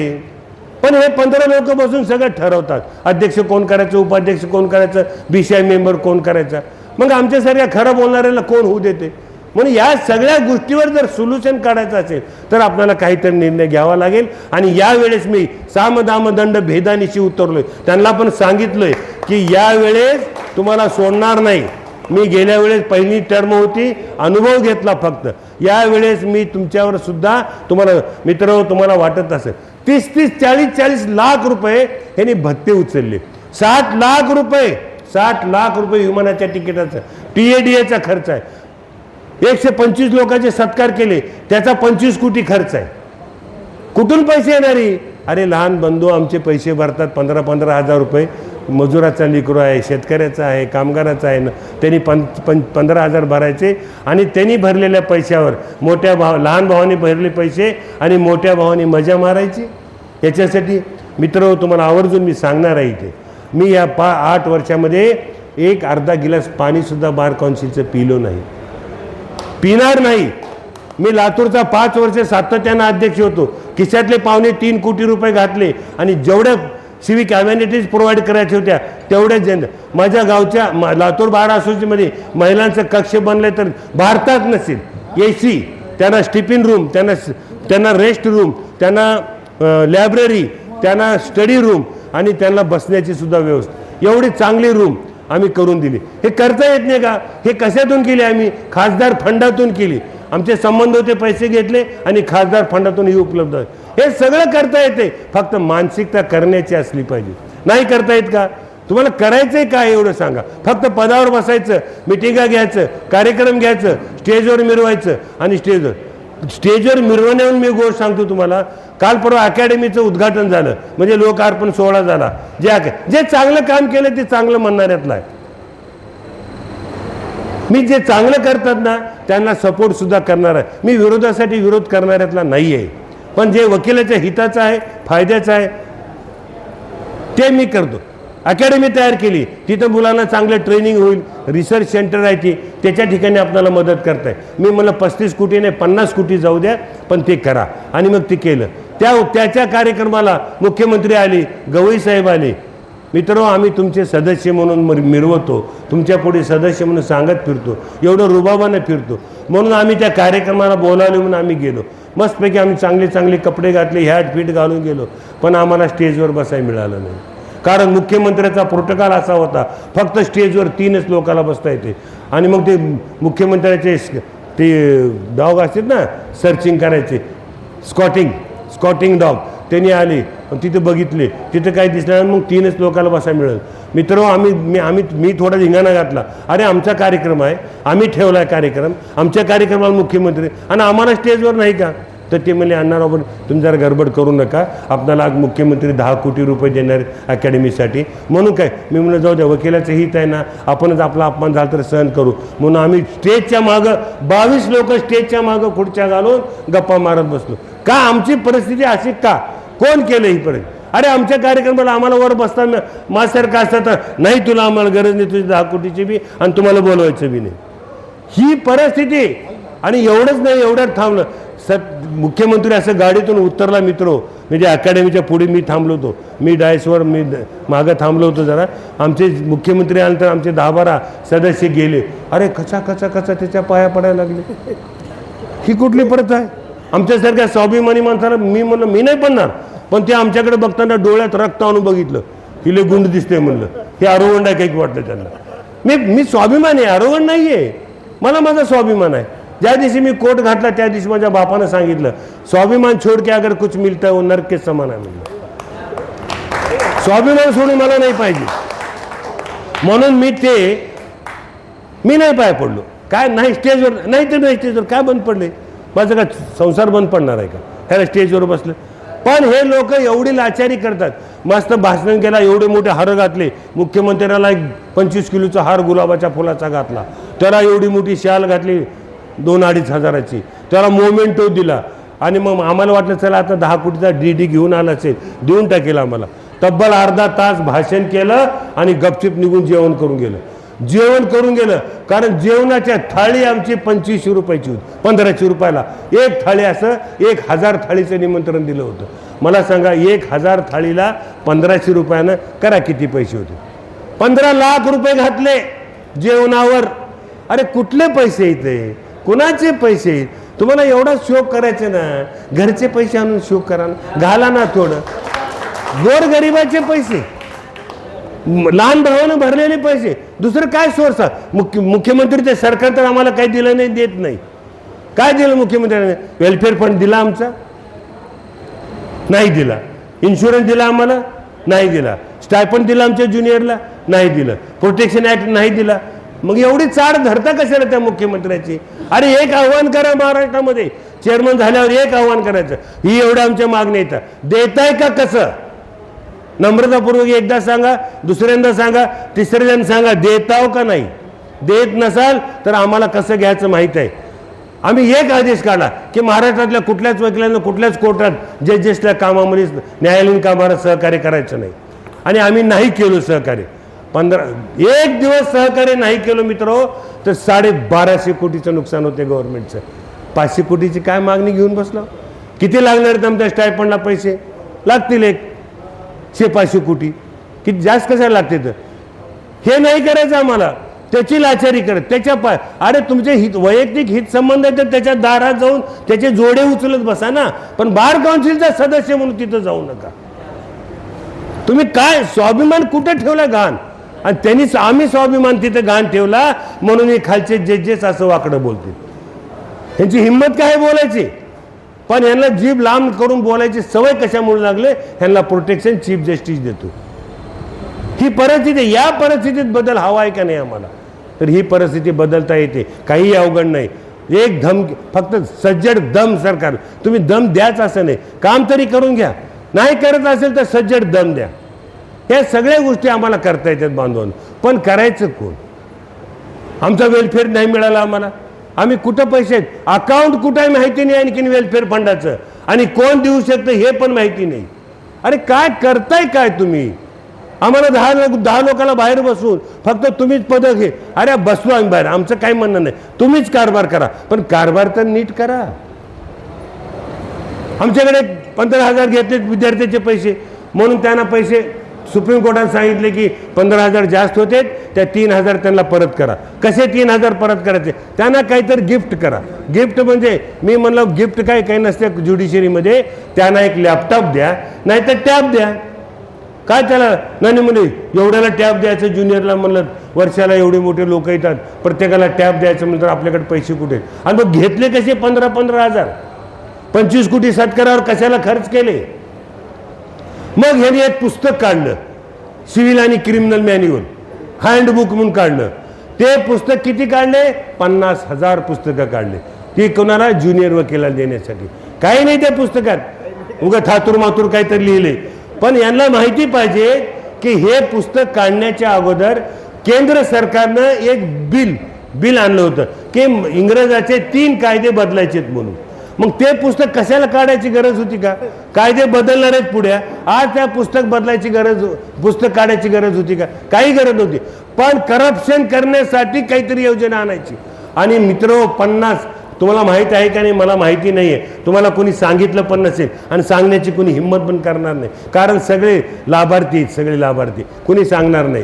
पण हे 15 लोक बसून सगळं ठरवतात, अध्यक्ष कोण करायचं, उपाध्यक्ष कोण करायचं, BCI मेंबर कोण करायचा. मग आमच्यासारख्या खरं बोलणाऱ्याला कोण होऊ देते? म्हणून या सगळ्या गोष्टीवर जर सोल्युशन काढायचं असेल तर आपल्याला काहीतरी निर्णय घ्यावा लागेल. आणि यावेळेस मी सामदाम दंड भेदानिशी उतरलोय, त्यांना पण सांगितलंय की यावेळेस तुम्हाला सोडणार नाही. मी गेल्या वेळेस पहिली टर्म होती, अनुभव घेतला फक्त. यावेळेस मी तुमच्यावर सुद्धा तुम्हाला मित्र तुम्हाला वाटत असेल 30-30, 40-40 लाख रुपये यांनी भत्ते उचलले. 60 लाख रुपये विमानाच्या तिकिटाचा TADAचा खर्च आहे. 125 लोकांचे सत्कार केले, त्याचा 25 कोटी खर्च आहे. कुठून पैसे येणारी? अरे लहान बंधू आमचे पैसे भरतात 15-15 हजार रुपये. मजुराचा लेकरू आहे, शेतकऱ्याचा आहे, कामगाराचा आहे, त्यांनी 15 हजार भरायचे आणि त्यांनी भरलेल्या पैशावर लहान भावाने भरले पैसे आणि मोठ्या भावाने मजा मारायची. याच्यासाठी मित्र तुम्हाला आवर्जून मी सांगणार आहे, इथे मी या 8 वर्षामध्ये एक अर्धा गिलास पाणीसुद्धा बार काउन्सिलचं पिलो नाही, पिणार नाही. मी लातूरचा 5 वर्ष सातत्यानं अध्यक्ष होतो. खिशातले 2.25 कोटी रुपये घातले आणि जेवढ्या सिविक अम्युनिटीज प्रोव्हाइड करायच्या होत्या तेवढ्याच माझ्या गावच्या लातूर बार असोसिएशनमध्ये महिलांचं कक्ष बनले तर भारतात नसेल. AC, त्यांना स्टिफिन रूम, त्यांना रेस्ट रूम, त्यांना लायब्ररी, त्यांना स्टडी रूम आणि त्यांना बसण्याची सुद्धा व्यवस्था, एवढी चांगली रूम आम्ही करून दिली. हे करता येत नाही का? हे कशातून केले? आम्ही खासदार फंडातून केली. आमचे संबंध होते, पैसे घेतले आणि खासदार फंडातून ही उपलब्ध आहे. हे सगळं करता येते, फक्त मानसिकता करण्याची असली पाहिजे. नाही करता येत का? तुम्हाला करायचंय काय एवढं सांगा. फक्त पदावर बसायचं, मिटिंगा घ्यायचं, कार्यक्रम घ्यायचं, स्टेजवर मिरवायचं आणि स्टेजवर मिरवण्यावर मी गोष्ट सांगतो तुम्हाला. काल परवा अकॅडमीचं उद्घाटन झालं, म्हणजे लोकार्पण सोहळा झाला. जे चांगलं काम केलं ते चांगलं म्हणणाऱ्यातलं आहे. मी जे चांगलं करतात ना त्यांना सपोर्ट सुद्धा करणार आहे. मी विरोधासाठी विरोध करणाऱ्यातला नाही आहे, पण जे वकिलाच्या हिताचं आहे, फायद्याचं आहे ते मी करतो. अकॅडमी तयार केली, तिथं मुलांना चांगलं ट्रेनिंग होईल. रिसर्च सेंटर आहे ती, त्याच्या ठिकाणी आपल्याला मदत करताय. मी मला 35 कोटी नाही 50 कोटी जाऊ द्या, पण ते करा. आणि मग ते केलं. त्याच्या कार्यक्रमाला मुख्यमंत्री आले, गवई साहेब आले. मित्र आम्ही तुमचे सदस्य म्हणून मिरवतो, तुमच्या पुढे सदस्य म्हणून सांगत फिरतो, एवढं रुबाबानं फिरतो. म्हणून आम्ही त्या कार्यक्रमाला बोलावले म्हणून आम्ही गेलो. मस्तपैकी आम्ही चांगले चांगले कपडे घातले, हॅट फीट घालून गेलो, पण आम्हाला स्टेजवर बसायला मिळालं नाही. कारण मुख्यमंत्र्याचा प्रोटोकॉल असा होता, फक्त स्टेजवर 3च लोकांना बसता येते. आणि मग ते मुख्यमंत्र्याचे ते डॉग असतात ना सर्चिंग करायचे, स्कॉटिंग डॉग, त्यांनी आले तिथे बघितले, तिथे काही दिसणार, मग 3च लोकांना बसायला मिळालं. मित्र मी थोडा धिंगाणा घातला. अरे आमचा कार्यक्रम आहे, आम्ही ठेवला आहे कार्यक्रम, आमच्या कार्यक्रमाला मुख्यमंत्री आणि आम्हाला स्टेजवर नाही का? तर ते म्हणले अण्णाराव पण तुम्ही जरा गडबड करू नका, आपल्याला मुख्यमंत्री 10 कोटी रुपये देणार अकॅडमीसाठी. म्हणून काय मी म्हणलं जाऊ द्या, वकिलाचं हित आहे ना, आपणच आपला अपमान झाला तर सहन करू. म्हणून आम्ही स्टेजच्या मागं 22 लोक स्टेजच्या मागं खुर्च्या घालून गप्पा मारत बसलो. का? आमची परिस्थिती अशी का? कोण केलं ही परिस्थिती? अरे आमच्या कार्यक्रमाला आम्हाला वर बसता माझ्यासारखं असतं तर नाही, तुला आम्हाला गरज नाही तुझी 10 कोटीची बी आणि तुम्हाला बोलवायचं बी नाही, ही परिस्थिती. आणि एवढंच नाही, एवढ्यात थांबलं. मुख्यमंत्री असं गाडीतून उतरला मित्र, म्हणजे अकॅडमीच्या पुढे मी थांबलो होतो, मी डायसवर मी मागं थांबलो होतो जरा. आमचे मुख्यमंत्री आल्यानंतर आमचे 10-12 सदस्य गेले. अरे कचा त्याच्या पाया पडायला लागले. ही कुठली परत आहे? आमच्यासारख्या स्वाभिमानी माणसाला मी म्हणलं मी नाही पडणार, पण ते आमच्याकडे बघताना डोळ्यात रक्त आणून बघितलं. हिले गुंड दिसते म्हणलं, हे आरोगंड आहे काही वाटलं त्यांना. मी स्वाभिमान आहे, आरोगंड नाही आहे. मला माझा स्वाभिमान आहे. ज्या दिवशी मी कोट घातला त्या दिवशी माझ्या बापानं सांगितलं, स्वाभिमान छोड के अगर कुछ मिळतं वो नरक के समान आहे म्हणलं. स्वाभिमान सोडून मला नाही पाहिजे. म्हणून मी नाही पाय पडलो. काय नाही स्टेजवर नाही तर नाही स्टेजवर काय बंद पडले? माझं काय संसार बंद पडणार आहे का ह्याला स्टेजवर बसलं? पण हे लोक एवढी लाचारी करतात. मस्त भाषण केला, एवढे मोठे हार घातले. मुख्यमंत्र्याला एक 25 किलोचा हार गुलाबाच्या फुलाचा घातला, त्याला एवढी मोठी शाल घातली 2-2.5 हजाराची, त्याला मोमेंटो दिला. आणि मग आम्हाला वाटलं चला आता 10 कोटीचा DD घेऊन आला असेल, देऊन टाकेल आम्हाला. तब्बल अर्धा तास भाषण केलं आणि गपचिप निघून जेवण करून गेलं. कारण जेवणाच्या थाळी आमची 2500 रुपयाची होती, 1500 रुपयाला एक थाळी. असं 1000 थाळीचं निमंत्रण दिलं होतं. मला सांगा 1000 थाळीला 1500 रुपयानं करा किती पैसे होते? 15 लाख रुपये घातले जेवणावर. अरे कुठले पैसे येते? कुणाचे पैसे? तुम्हाला एवढा शोक करायचे ना, घरचे पैसे आणून शोक करा ना, घाला ना थोडं. गोरगरिबाचे पैसे, लहान भावानं भरलेले पैसे, दुसरं काय सोर्स? मुख्यमंत्री ते सरकार तर आम्हाला काही दिलं नाही, देत नाही. काय दिलं मुख्यमंत्र्यांनी? वेलफेअर फंड दिला आमचा? नाही दिला. इन्शुरन्स दिला आम्हाला? नाही दिला. स्टायपंड दिला आमच्या ज्युनियरला? नाही दिलं. प्रोटेक्शन ऍक्ट नाही दिला. मग एवढी चाड धरता कशाला त्या मुख्यमंत्र्याची? अरे एक आव्हान करा महाराष्ट्रामध्ये, चेअरमन झाल्यावर एक आव्हान करायचं, ही एवढ्या आमच्या मागण्या येतात, देताय का कसं? नम्रतापूर्वक एकदा सांगा, दुसऱ्यांदा सांगा, तिसऱ्यांदा सांगा, देताव का नाही? देत नसाल तर आम्हाला कसं घ्यायचं माहीत आहे. आम्ही एक आदेश काढला की महाराष्ट्रातल्या कुठल्याच वकिलांना कुठल्याच कोर्टात जजेसच्या कामामध्ये न्यायालयीन कामाला सहकार्य करायचं नाही. आणि आम्ही नाही केलो सहकार्य. 1 दिवस सहकार्य नाही केलं मित्र तर 1250 कोटीचं नुकसान होते गव्हर्नमेंटचं. 500 कोटीची काय मागणी घेऊन बसलो? किती लागणार आहेत आमच्या स्टायपंडला पैसे? लागतील 100-500 कोटी. किती जास्त कशाला लागते? तर हे नाही करायचं आम्हाला. त्याची लाचारी करत त्याच्या अरे तुमचे वैयक्तिक हित संबंध आहे तर त्याच्या दारात जाऊन त्याचे जोडे उचलत बसा ना, पण बार काउन्सिलचा सदस्य म्हणून तिथं जाऊ नका. तुम्ही काय स्वाभिमान कुठे ठेवला घाण? आणि त्यांनी आम्ही स्वाभिमान तिथे घाण ठेवला म्हणून हे खालचे जजेस असं वाकडं बोलतील. त्यांची हिंमत काय बोलायची? पण यांना जीभ लांब करून बोलायची सवय कशामुळे लागले? ह्यांना प्रोटेक्शन चीफ जस्टिस देतो. ही परिस्थिती, या परिस्थितीत बदल हवा आहे का नाही आम्हाला? तर ही परिस्थिती बदलता येते, काही अवघड नाही. एक फक्त सज्जड दम सरकार. तुम्ही दम द्याच असं नाही, काम तरी करून घ्या. नाही करत असेल तर सज्जड दम द्या. या सगळ्या गोष्टी आम्हाला करता येतात बांधून, पण करायचं कोण? आमचा वेलफेअर नाही मिळाला आम्हाला. आम्ही कुठं पैसे आहेत, अकाउंट कुठं आहे माहिती नाही, आणखीन वेलफेअर फंडाचं, आणि कोण देऊ शकतं हे पण माहिती नाही. अरे काय करताय काय तुम्ही? आम्हाला 10 लोकांना बाहेर बसवून फक्त तुम्हीच पदक घे. अरे बसलो आम्ही बाहेर, आमचं काही म्हणणं नाही, तुम्हीच कारभार करा, पण कारभार तर नीट करा. आमच्याकडे 15,000 घेतले विद्यार्थ्याचे पैसे म्हणून त्यांना पैसे सुप्रीम कोर्टाने सांगितले की 15,000 जास्त होते, त्या 3,000 त्यांना परत करा. कसे 3,000 परत करायचे? त्यांना काहीतरी गिफ्ट करा. गिफ्ट म्हणजे मी म्हणलं गिफ्ट काय काही नसते ज्युडिशरीमध्ये. त्यांना एक लॅपटॉप द्या, नाही तर टॅब द्या. काय त्याला नाही म्हणे एवढ्याला टॅब द्यायचं ज्युनियरला? म्हणलं वर्षाला एवढे मोठे लोक येतात, प्रत्येकाला टॅब द्यायचं म्हणलं तर आपल्याकडे पैसे कुठे? आणि मग घेतले कसे 15,000? 25 कोटी सत्कारावर कशाला खर्च केले? मग ह्याने एक पुस्तक काढलं, सिव्हिल आणि क्रिमिनल मॅन्युअल हँडबुक म्हणून काढलं. ते पुस्तक किती काढले? 50,000 पुस्तकं काढले. ती कोणाला? ज्युनियर वकिलाला देण्यासाठी. काही नाही त्या पुस्तकात, उगा थातूर मातूर काहीतरी लिहिले. पण यांना माहिती पाहिजे की हे पुस्तक काढण्याच्या अगोदर केंद्र सरकारनं एक बिल आणलं होतं की इंग्रजाचे 3 कायदे बदलायचे म्हणून. मग ते पुस्तक कशाला काढायची गरज होती का? कायदे बदलणार आहेत पुढे, आज त्या पुस्तक काढायची गरज होती का? काही गरज नव्हती. पण करप्शन करण्यासाठी काहीतरी योजना आणायची. आणि मित्र तुम्हाला माहीत आहे का नाही मला माहिती नाही आहे, तुम्हाला कोणी सांगितलं पण नसेल आणि सांगण्याची कोणी हिंमत पण करणार नाही, कारण सगळे लाभार्थी सगळे लाभार्थी कोणी सांगणार नाही.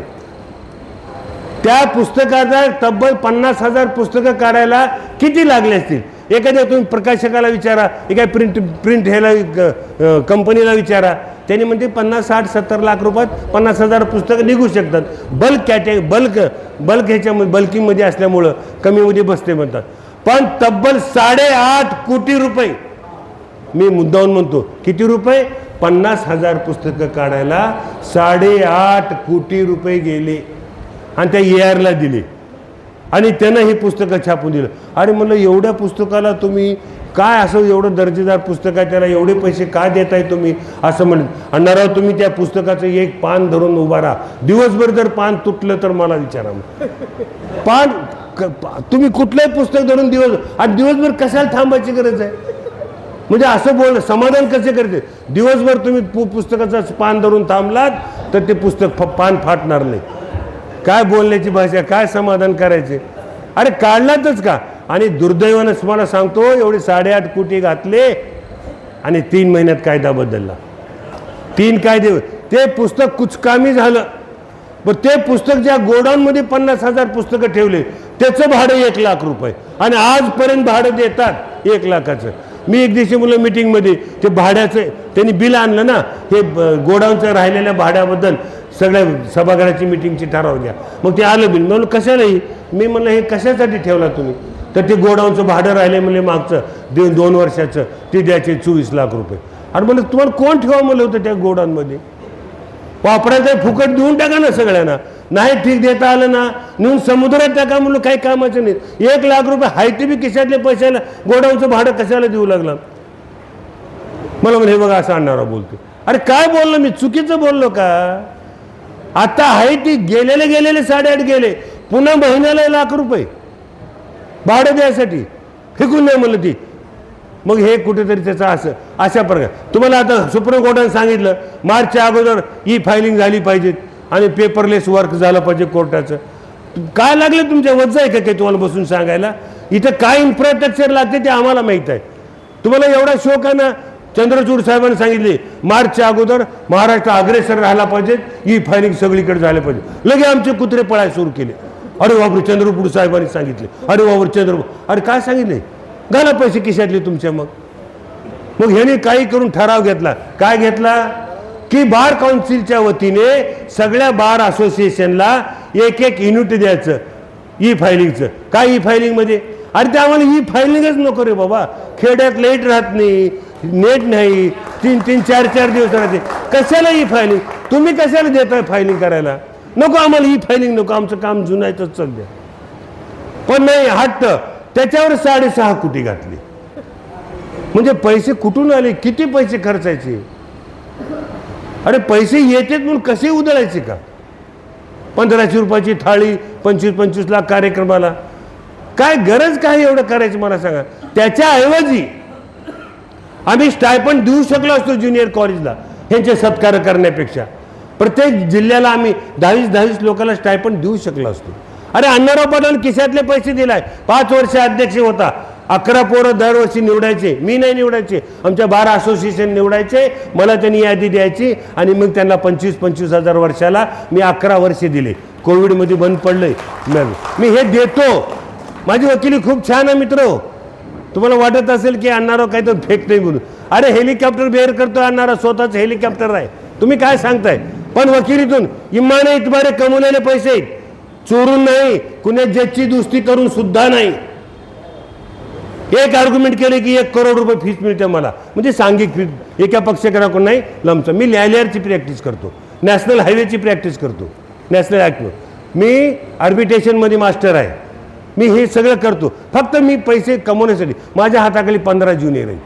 त्या पुस्तकाचा तब्बल 50,000 पुस्तकं काढायला किती लागले असतील. एखाद्या तुम्ही प्रकाशकाला विचारा, एका प्रिंट ह्याला कंपनीला विचारा, त्यांनी म्हणते 50, 60, 70 लाख रुपयात 50,000 पुस्तकं निघू शकतात. बल्क ह्याच्यामध्ये बल्किंगमध्ये असल्यामुळं कमीमध्ये बसते म्हणतात. पण तब्बल 8.5 कोटी रुपये, मी मुद्दाहून म्हणतो किती रुपये, 50,000 पुस्तकं काढायला 8.5 कोटी रुपये गेले आणि त्या ARला दिले आणि त्यानं ही पुस्तकं छापून दिलं. अरे म्हणलं एवढ्या पुस्तकाला तुम्ही काय असं एवढं दर्जेदार पुस्तक आहे त्याला एवढे पैसे का देताय तुम्ही असं म्हणत. अण्णाराव तुम्ही त्या पुस्तकाचं एक पान धरून उभा राहा, दिवसभर जर पान तुटलं तर मला विचारा. पान तुम्ही कुठलंही पुस्तक धरून दिवसभर कशाला थांबायची गरज आहे. म्हणजे असं बोल समाधान कसे करते. दिवसभर तुम्ही पुस्तकाचं पान धरून थांबलात तर ते पुस्तक पान फाटणार नाही. काय बोलण्याची भाषा, काय समाधान करायचे. अरे काढलातच का. आणि दुर्दैवानं मला सांगतो एवढे 8.5 कोटी घातले आणि 3 महिन्यात कायदा बदलला. 3 कायदे, ते पुस्तक कुचकामी झालं. पण ते पुस्तक ज्या गोडाऊनमध्ये 50,000 पुस्तकं ठेवले त्याचं भाडं 1 लाख रुपये आणि आजपर्यंत भाडं देतात 1 लाखाचं. मी एक दिवशी मुलं मिटिंगमध्ये ते भाड्याचं त्यांनी बिल आणलं ना, हे गोडाऊनचं राहिलेल्या भाड्याबद्दल सगळ्या सभागृहाची मिटिंगची ठराव घ्या. मग ते आलं बिल. म्हणून कशालाही मी म्हणलं हे कशासाठी ठेवला तुम्ही, तर ते गोडाऊनचं भाडं राहिले म्हणले मागचं 2 वर्षाचं ते द्यायचे 24 लाख रुपये. आणि म्हणलं तुम्हाला कोण ठेवा म्हणलं होतं त्या गोडाऊनमध्ये. वापरायचं फुकट देऊन टाका ना सगळ्यांना, नाही ठीक देता आलं ना नेऊन समुद्रात टाका म्हणलं, काही कामाचं नाही. 1 लाख रुपये हायते बी खिशातले पैशाला गोडाऊनचं भाडं कशाला देऊ लागला. मला म्हणजे हे बघा असं आणणारा बोलतो. अरे काय बोललो मी, चुकीचं बोललो का. आता आहे ती गेलेले 8.5 गेले, पुन्हा महिन्याला 1 लाख रुपये भाडं द्यायसाठी फेकून नाही म्हणलं ती. मग हे कुठेतरी त्याचं असं अशा प्रकारे तुम्हाला आता सुप्रीम कोर्टाने सांगितलं मार्चच्या अगोदर फायलिंग झाली पाहिजे आणि पेपरलेस वर्क झालं पाहिजे कोर्टाचं. काय लागलं तुमच्या वज्ज आहे का काही तुम्हाला बसून सांगायला. इथं काय इन्फ्रास्ट्रक्चर लागते ते आम्हाला माहीत आहे. तुम्हाला एवढा शोक आहे ना. चंद्रचूड साहेबांनी सांगितले मार्चच्या अगोदर महाराष्ट्र अग्रेसर राहायला पाहिजे, फायलिंग सगळीकडे झाले पाहिजे. लगे आमचे कुत्रे पळायला सुरू केले. अरे बापरे चंद्रपूर साहेबांनी सांगितले, अरे बाबरे चंद्रपूर, अरे काय सांगितले, घाला पैसे खिशातले तुमच्या. मग ह्याने काही करून ठराव घेतला. काय घेतला की बार काउन्सिलच्या वतीने सगळ्या बार असोसिएशनला 1 युनिट द्यायचं फायलिंगचं. काय फायलिंगमध्ये, अरे ते आम्हाला फायलिंगच नको रे बाबा. खेड्यात लाईट राहत नाही, नेट नाही, 3-3, 4-4 दिवस राहते. कशाला फायलिंग, तुम्ही कशाला देताय फायलिंग करायला. नको आम्हाला फायलिंग नको, आमचं काम जुनायचंच चाल द्या. पण नाही हट्ट, त्याच्यावर 6.5 कोटी घातले. म्हणजे पैसे कुठून आले, किती पैसे खर्चायचे. अरे पैसे येतात म्हणून कसे उधळायचे का. 1500 रुपयाची थाळी 25-25 लाख कार्यक्रमाला काय गरज काय एवढं करायचं मला सांगा. त्याच्याऐवजी आम्ही स्टायपंड देऊ शकलो असतो ज्युनियर कॉलेजला ह्यांचे सत्कार करण्यापेक्षा. प्रत्येक जिल्ह्याला आम्ही 22 लोकांना स्टायपंड देऊ शकलो असतो. अरे अण्णाराव पाटलांनी खिशातले पैसे दिलाय. 5 वर्ष अध्यक्ष होता, 11 पोरं दरवर्षी निवडायचे. मी नाही निवडायचे, आमच्या बार असोसिएशन निवडायचे. मला त्यांनी यादी द्यायची आणि मग त्यांना 25-25 हजार वर्षाला मी 11 वर्षे दिले. कोविडमध्ये बंद पडलंय, मी हे देतो. माझी वकिली खूप छान आहे मित्र. तुम्हाला वाटत असेल की अण्णाराव काही तर फेक नाही म्हणून. अरे हेलिकॉप्टर बेअर करतो अण्णाराव, स्वतःच हेलिकॉप्टर आहे. तुम्ही काय सांगताय. पण वकिलीतून इमाने इतबारे कमवलेले पैसे चोरून नाही, कुण्या जजची दुस्ती करून सुद्धा नाही. एक आर्ग्युमेंट केले की 1 करोड रुपये फीस मिळते मला, म्हणजे सांघिक फीस, एका पक्षकाराकडून नाही लमचं. मी न्यायालयाची प्रॅक्टिस करतो, नॅशनल हायवेची प्रॅक्टिस करतो, नॅशनल ॲक्ट. मी आर्बिट्रेशनमध्ये मास्टर आहे. मी हे सगळं करतो फक्त मी पैसे कमवण्यासाठी. माझ्या हाताखाली 15 ज्युनियर आहेत.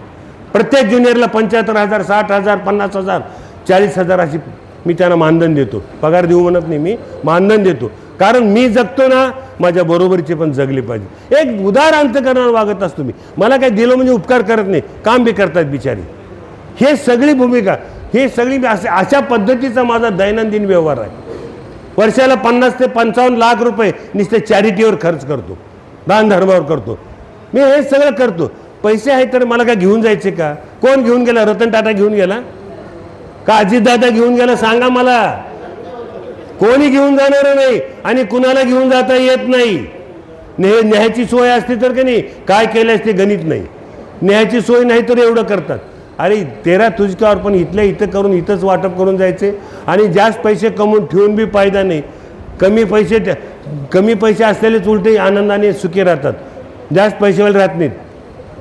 प्रत्येक ज्युनियरला 75,000, 60,000, 50,000, 40,000 अशी मी त्यांना मानधन देतो. पगार देऊ म्हणत नाही, मी मानधन देतो. कारण मी जगतो ना, माझ्या बरोबरीचे पण जगले पाहिजे. एक उदार अंतकरणानं वागत असतो मी. मला काय दिलं म्हणजे उपकार करत नाही, काम बी करतात बिचारी. हे सगळी भूमिका, हे सगळी अशा पद्धतीचा माझा दैनंदिन व्यवहार आहे. वर्षाला 50 ते 55 लाख रुपये नुसते चॅरिटीवर खर्च करतो, दान धर्मावर करतो. मी हे सगळं करतो. पैसे आहेत तर मला काय घेऊन जायचे का? कोण घेऊन गेला? रतन टाटा घेऊन गेला का? अजितदादा घेऊन गेला? सांगा मला. कोणी घेऊन जाणार नाही आणि कुणाला घेऊन जाता येत नाही. न्यायाची सोय असते तर का नाही काय केलं असते गणित नाही. न्यायाची सोय नाही तर एवढं करतात. अरे 13 तुझ्यावर पण इथल्या इथं करून इथंच वाटप करून जायचे आणि जास्त पैसे कमवून ठेवून बी फायदा नाही. कमी पैसे असलेलेच उलटे आनंदाने सुखी राहतात, जास्त पैसेवाले राहत नाहीत.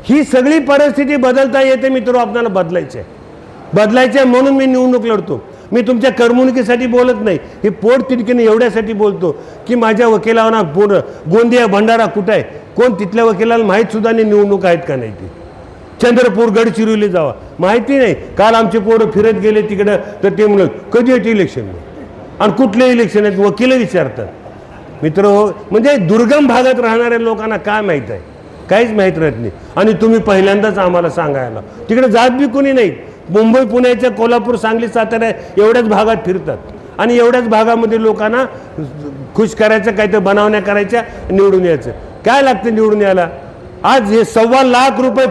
ही सगळी परिस्थिती बदलता येते मित्र. आपल्याला बदलायचे आहे म्हणून मी निवडणूक लढतो. मी तुमच्या करमणुकीसाठी बोलत नाही. हे पोट तिडकीने एवढ्यासाठी बोलतो की माझ्या वकिलांना पूर्ण गोंदिया भंडारा कुठं आहे, कोण तिथल्या वकिलाला माहीत सुद्धा नाही निवडणूक आहेत का नाही. ती चंद्रपूर गडचिरोली जावा माहिती नाही. काल आमचे पोरं फिरत गेले तिकडं तर ते म्हणत कधी येते इलेक्शन आणि कुठले इलेक्शन आहेत वकील विचारतात. मित्र हो, म्हणजे दुर्गम भागात राहणाऱ्या लोकांना काय माहीत आहे? काहीच माहीत राहत नाही. आणि तुम्ही पहिल्यांदाच आम्हाला सांगायला तिकडे जात बी कोणी नाही. मुंबई पुण्याच्या कोल्हापूर सांगली सातारा एवढ्याच भागात फिरतात आणि एवढ्याच भागामध्ये लोकांना खुश करायचं, काय तर बनावण्या करायच्या, निवडून यायचं. काय लागतं निवडून यायला? आज हे 1.25 लाख रुपये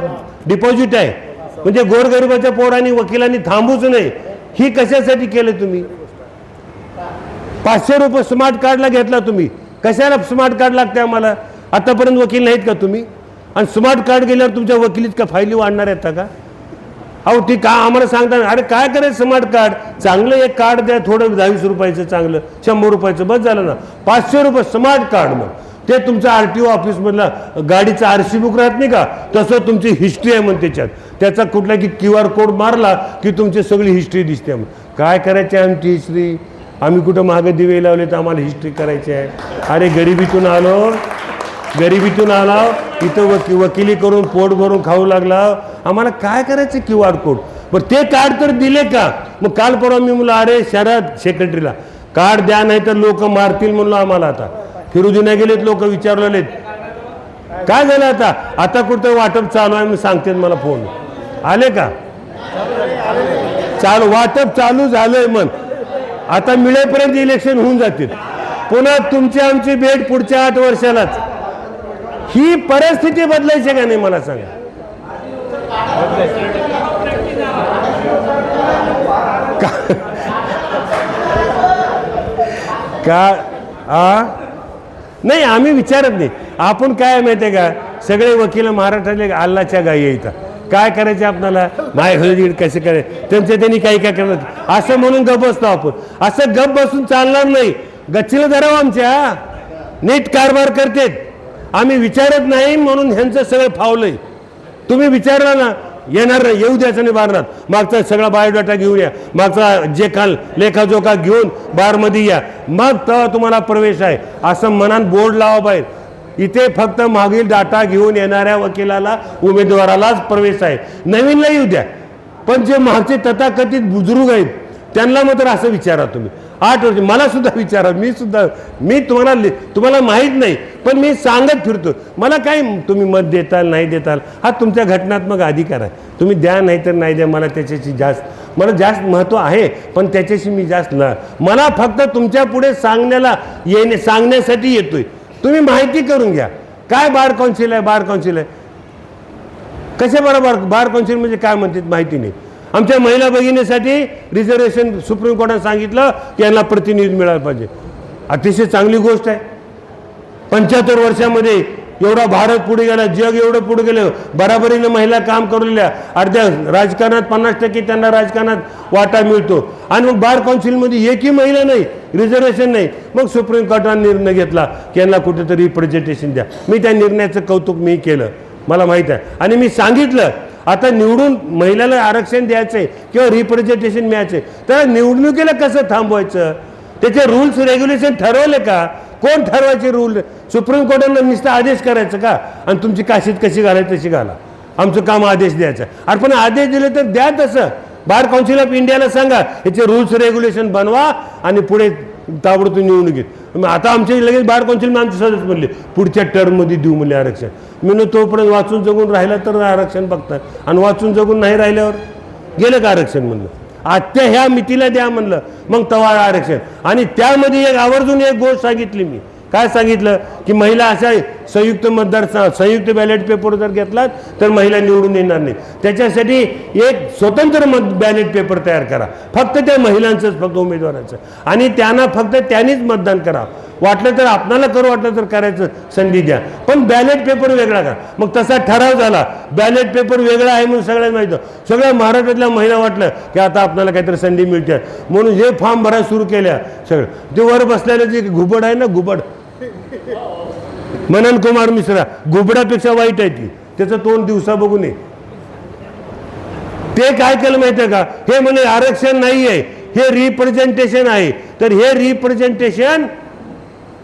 डिपॉझिट आहे. म्हणजे गोरगरिबाच्या पोरांनी वकिलांनी थांबूच नाही. ही कशासाठी केलं तुम्ही? 500 रुपये स्मार्ट कार्डला घेतला तुम्ही. कशाला स्मार्ट कार्ड लागते आम्हाला? आतापर्यंत वकील नाहीत का तुम्ही? आणि स्मार्ट कार्ड गेल्यावर तुमच्या वकिलीत का फायली वाढणार आहेत का? अहो ती का आम्हाला सांगता? अरे काय करायचं स्मार्ट कार्ड? चांगलं एक कार्ड द्या, थोडं 20 रुपयाचं, चांगलं 100 रुपयाचं, बस झालं ना. 500 रुपये स्मार्ट कार्ड. मग ते तुमचं RTO ऑफिसमधला गाडीचं RC बुक राहत नाही का, तसं तुमची हिस्ट्री आहे. मग त्याचा कुठला की QR कोड मारला की तुमची सगळी हिस्ट्री दिसते. मग काय करायची आमची हिस्ट्री? आम्ही कुठं मागे दिवे लावले तर आम्हाला हिस्ट्री करायची आहे? अरे गरिबीतून आलो इथं वकिली करून पोट भरून खाऊ लागला. आम्हाला काय करायचं QR कोड? पण ते कार्ड तर दिले का? मग काल परवा मी म्हणलं अरे शहरात सेक्रेटरीला कार्ड द्या नाही तर लोक मारतील म्हणलो. आम्हाला आता फिरू नाही गेलेत लोक, विचारलेत काय झालं. आता कुठं वाटप चालू आहे मी सांगते. मला फोन आले का? वाटप चालू झालंय. मग आता मिळेपर्यंत इलेक्शन होऊन जातील. पुन्हा तुमची आमची भेट पुढच्या 8 वर्षालाच. ही परिस्थिती बदलायची का नाही मला सांगा? नाही आम्ही विचारत नाही. आपण काय माहिती आहे का, सगळे वकील महाराष्ट्रातले अल्लाच्या गायी येतात. काय करायचे आपल्याला माय कसे करायचे त्यांचं त्यांनी काही काय करणार असं म्हणून गप बसतो आपण. असं गप बसून चालणार नाही. गच्चीला धरावं आमच्या. नीट कारभार करतेत. आम्ही विचारत नाही म्हणून ह्यांचं सगळं फावलंय. तुम्ही विचारला ना, येणार नाही, येऊ द्यायचं नाही बारनात. मागचा सगळा बायोडाटा घेऊन या, मागचा जे काल लेखाजोखा घेऊन बारमध्ये या, मग तेव्हा तुम्हाला प्रवेश आहे असं मनात बोर्ड लावा बाहेर. इथे फक्त मागील डाटा घेऊन येणाऱ्या वकिलाला उमेदवारालाच प्रवेश आहे. नवीनला येऊ द्या, पण जे मागचे तथाकथित बुजुर्ग आहेत त्यांना मात्र असं विचारा तुम्ही. 8 वर्ष मला सुद्धा विचारा. मी तुम्हाला माहीत नाही पण मी सांगत फिरतो. मला काय तुम्ही मत देताल नाही देताल हा तुमच्या घटनात्मक अधिकार आहे. तुम्ही द्या नाही तर नाही द्या. मला जास्त महत्त्व आहे पण त्याच्याशी मी जास्त मला फक्त तुमच्या पुढे सांगण्यासाठी येतोय. तुम्ही माहिती करून घ्या. काय बार काउन्सिल आहे कशा बरोबर बार काउन्सिल म्हणजे काय म्हणतात माहिती नाही. आमच्या महिला भगिनीसाठी रिझर्वेशन सुप्रीम कोर्टाने सांगितलं की यांना प्रतिनिधी मिळालं पाहिजे. अतिशय चांगली गोष्ट आहे. 75 वर्षामध्ये एवढा भारत पुढे गेला, जग एवढं पुढे गेलं. बराबरीनं महिला काम करूल्या. अर्ध्या राजकारणात 50% त्यांना राजकारणात वाटा मिळतो. आणि मग बार काउन्सिलमध्ये एकही महिला नाही, रिझर्वेशन नाही. मग सुप्रीम कोर्टाने निर्णय घेतला की यांना कुठेतरी रिप्रेझेंटेशन द्या. मी त्या निर्णयाचं कौतुक केलं. मला माहीत आहे आणि मी सांगितलं आता निवडून महिलाला आरक्षण द्यायचंय किंवा रिप्रेझेंटेशन मिळायचंय तर निवडणुकीला कसं थांबवायचं? त्याचे रूल्स रेग्युलेशन ठरवले का? कोण ठरवायचे रूल? सुप्रीम कोर्टाने नुसतं आदेश करायचं का? आणि तुमची काशीत कशी घालायची तशी घाला. आमचं काम आदेश द्यायचं. अरे पण आदेश दिले तर द्या तसं. बार काउन्सिल ऑफ इंडियाला सांगा याचे रूल्स रेग्युलेशन बनवा आणि पुढे ताबडतोब निवडणुकीत. आता आमच्या लगेच बार काउन्सिल आमचे सदस्य म्हणले पुढच्या टर्ममध्ये देऊ म्हणले आरक्षण. मी तोपर्यंत वाचून जगून राहिला तर आरक्षण बघतात आणि वाचून जगून नाही राहिल्यावर गेलं का आरक्षण? म्हणलं आत्या ह्या मितीला द्या म्हणलं, मग तवा आरक्षण. आणि त्यामध्ये आवर्जून एक गोष्ट सांगितली. मी काय सांगितलं की महिला अशा संयुक्त संयुक्त बॅलेट पेपर जर घेतलात तर महिला निवडून येणार नाही. त्याच्यासाठी एक स्वतंत्र बॅलेट पेपर तयार करा, फक्त त्या महिलांचंच, फक्त उमेदवारांचं, आणि त्यांना फक्त त्यांनीच मतदान करा. वाटलं तर आपणाला करू, वाटलं तर करायचं, संधी द्या, पण बॅलेट पेपर वेगळा करा. मग तसा ठराव झाला, बॅलेट पेपर वेगळा आहे म्हणून सगळ्यांना माहिती, सगळ्या महाराष्ट्रातल्या महिला वाटलं की आता आपल्याला काहीतरी संधी मिळते म्हणून हे फॉर्म भरायला सुरू केल्या. सगळं ते वर बसलेलं जे घुबड आहे ना, घुबड, मनन कुमार मिश्रा, घुबडापेक्षा वाईट आहे ती, त्याचं तोंड दिवसा बघू नये. ते काय केलं माहितीये का, हे म्हणे आरक्षण नाही आहे, हे रिप्रेझेंटेशन आहे, तर हे रिप्रेझेंटेशन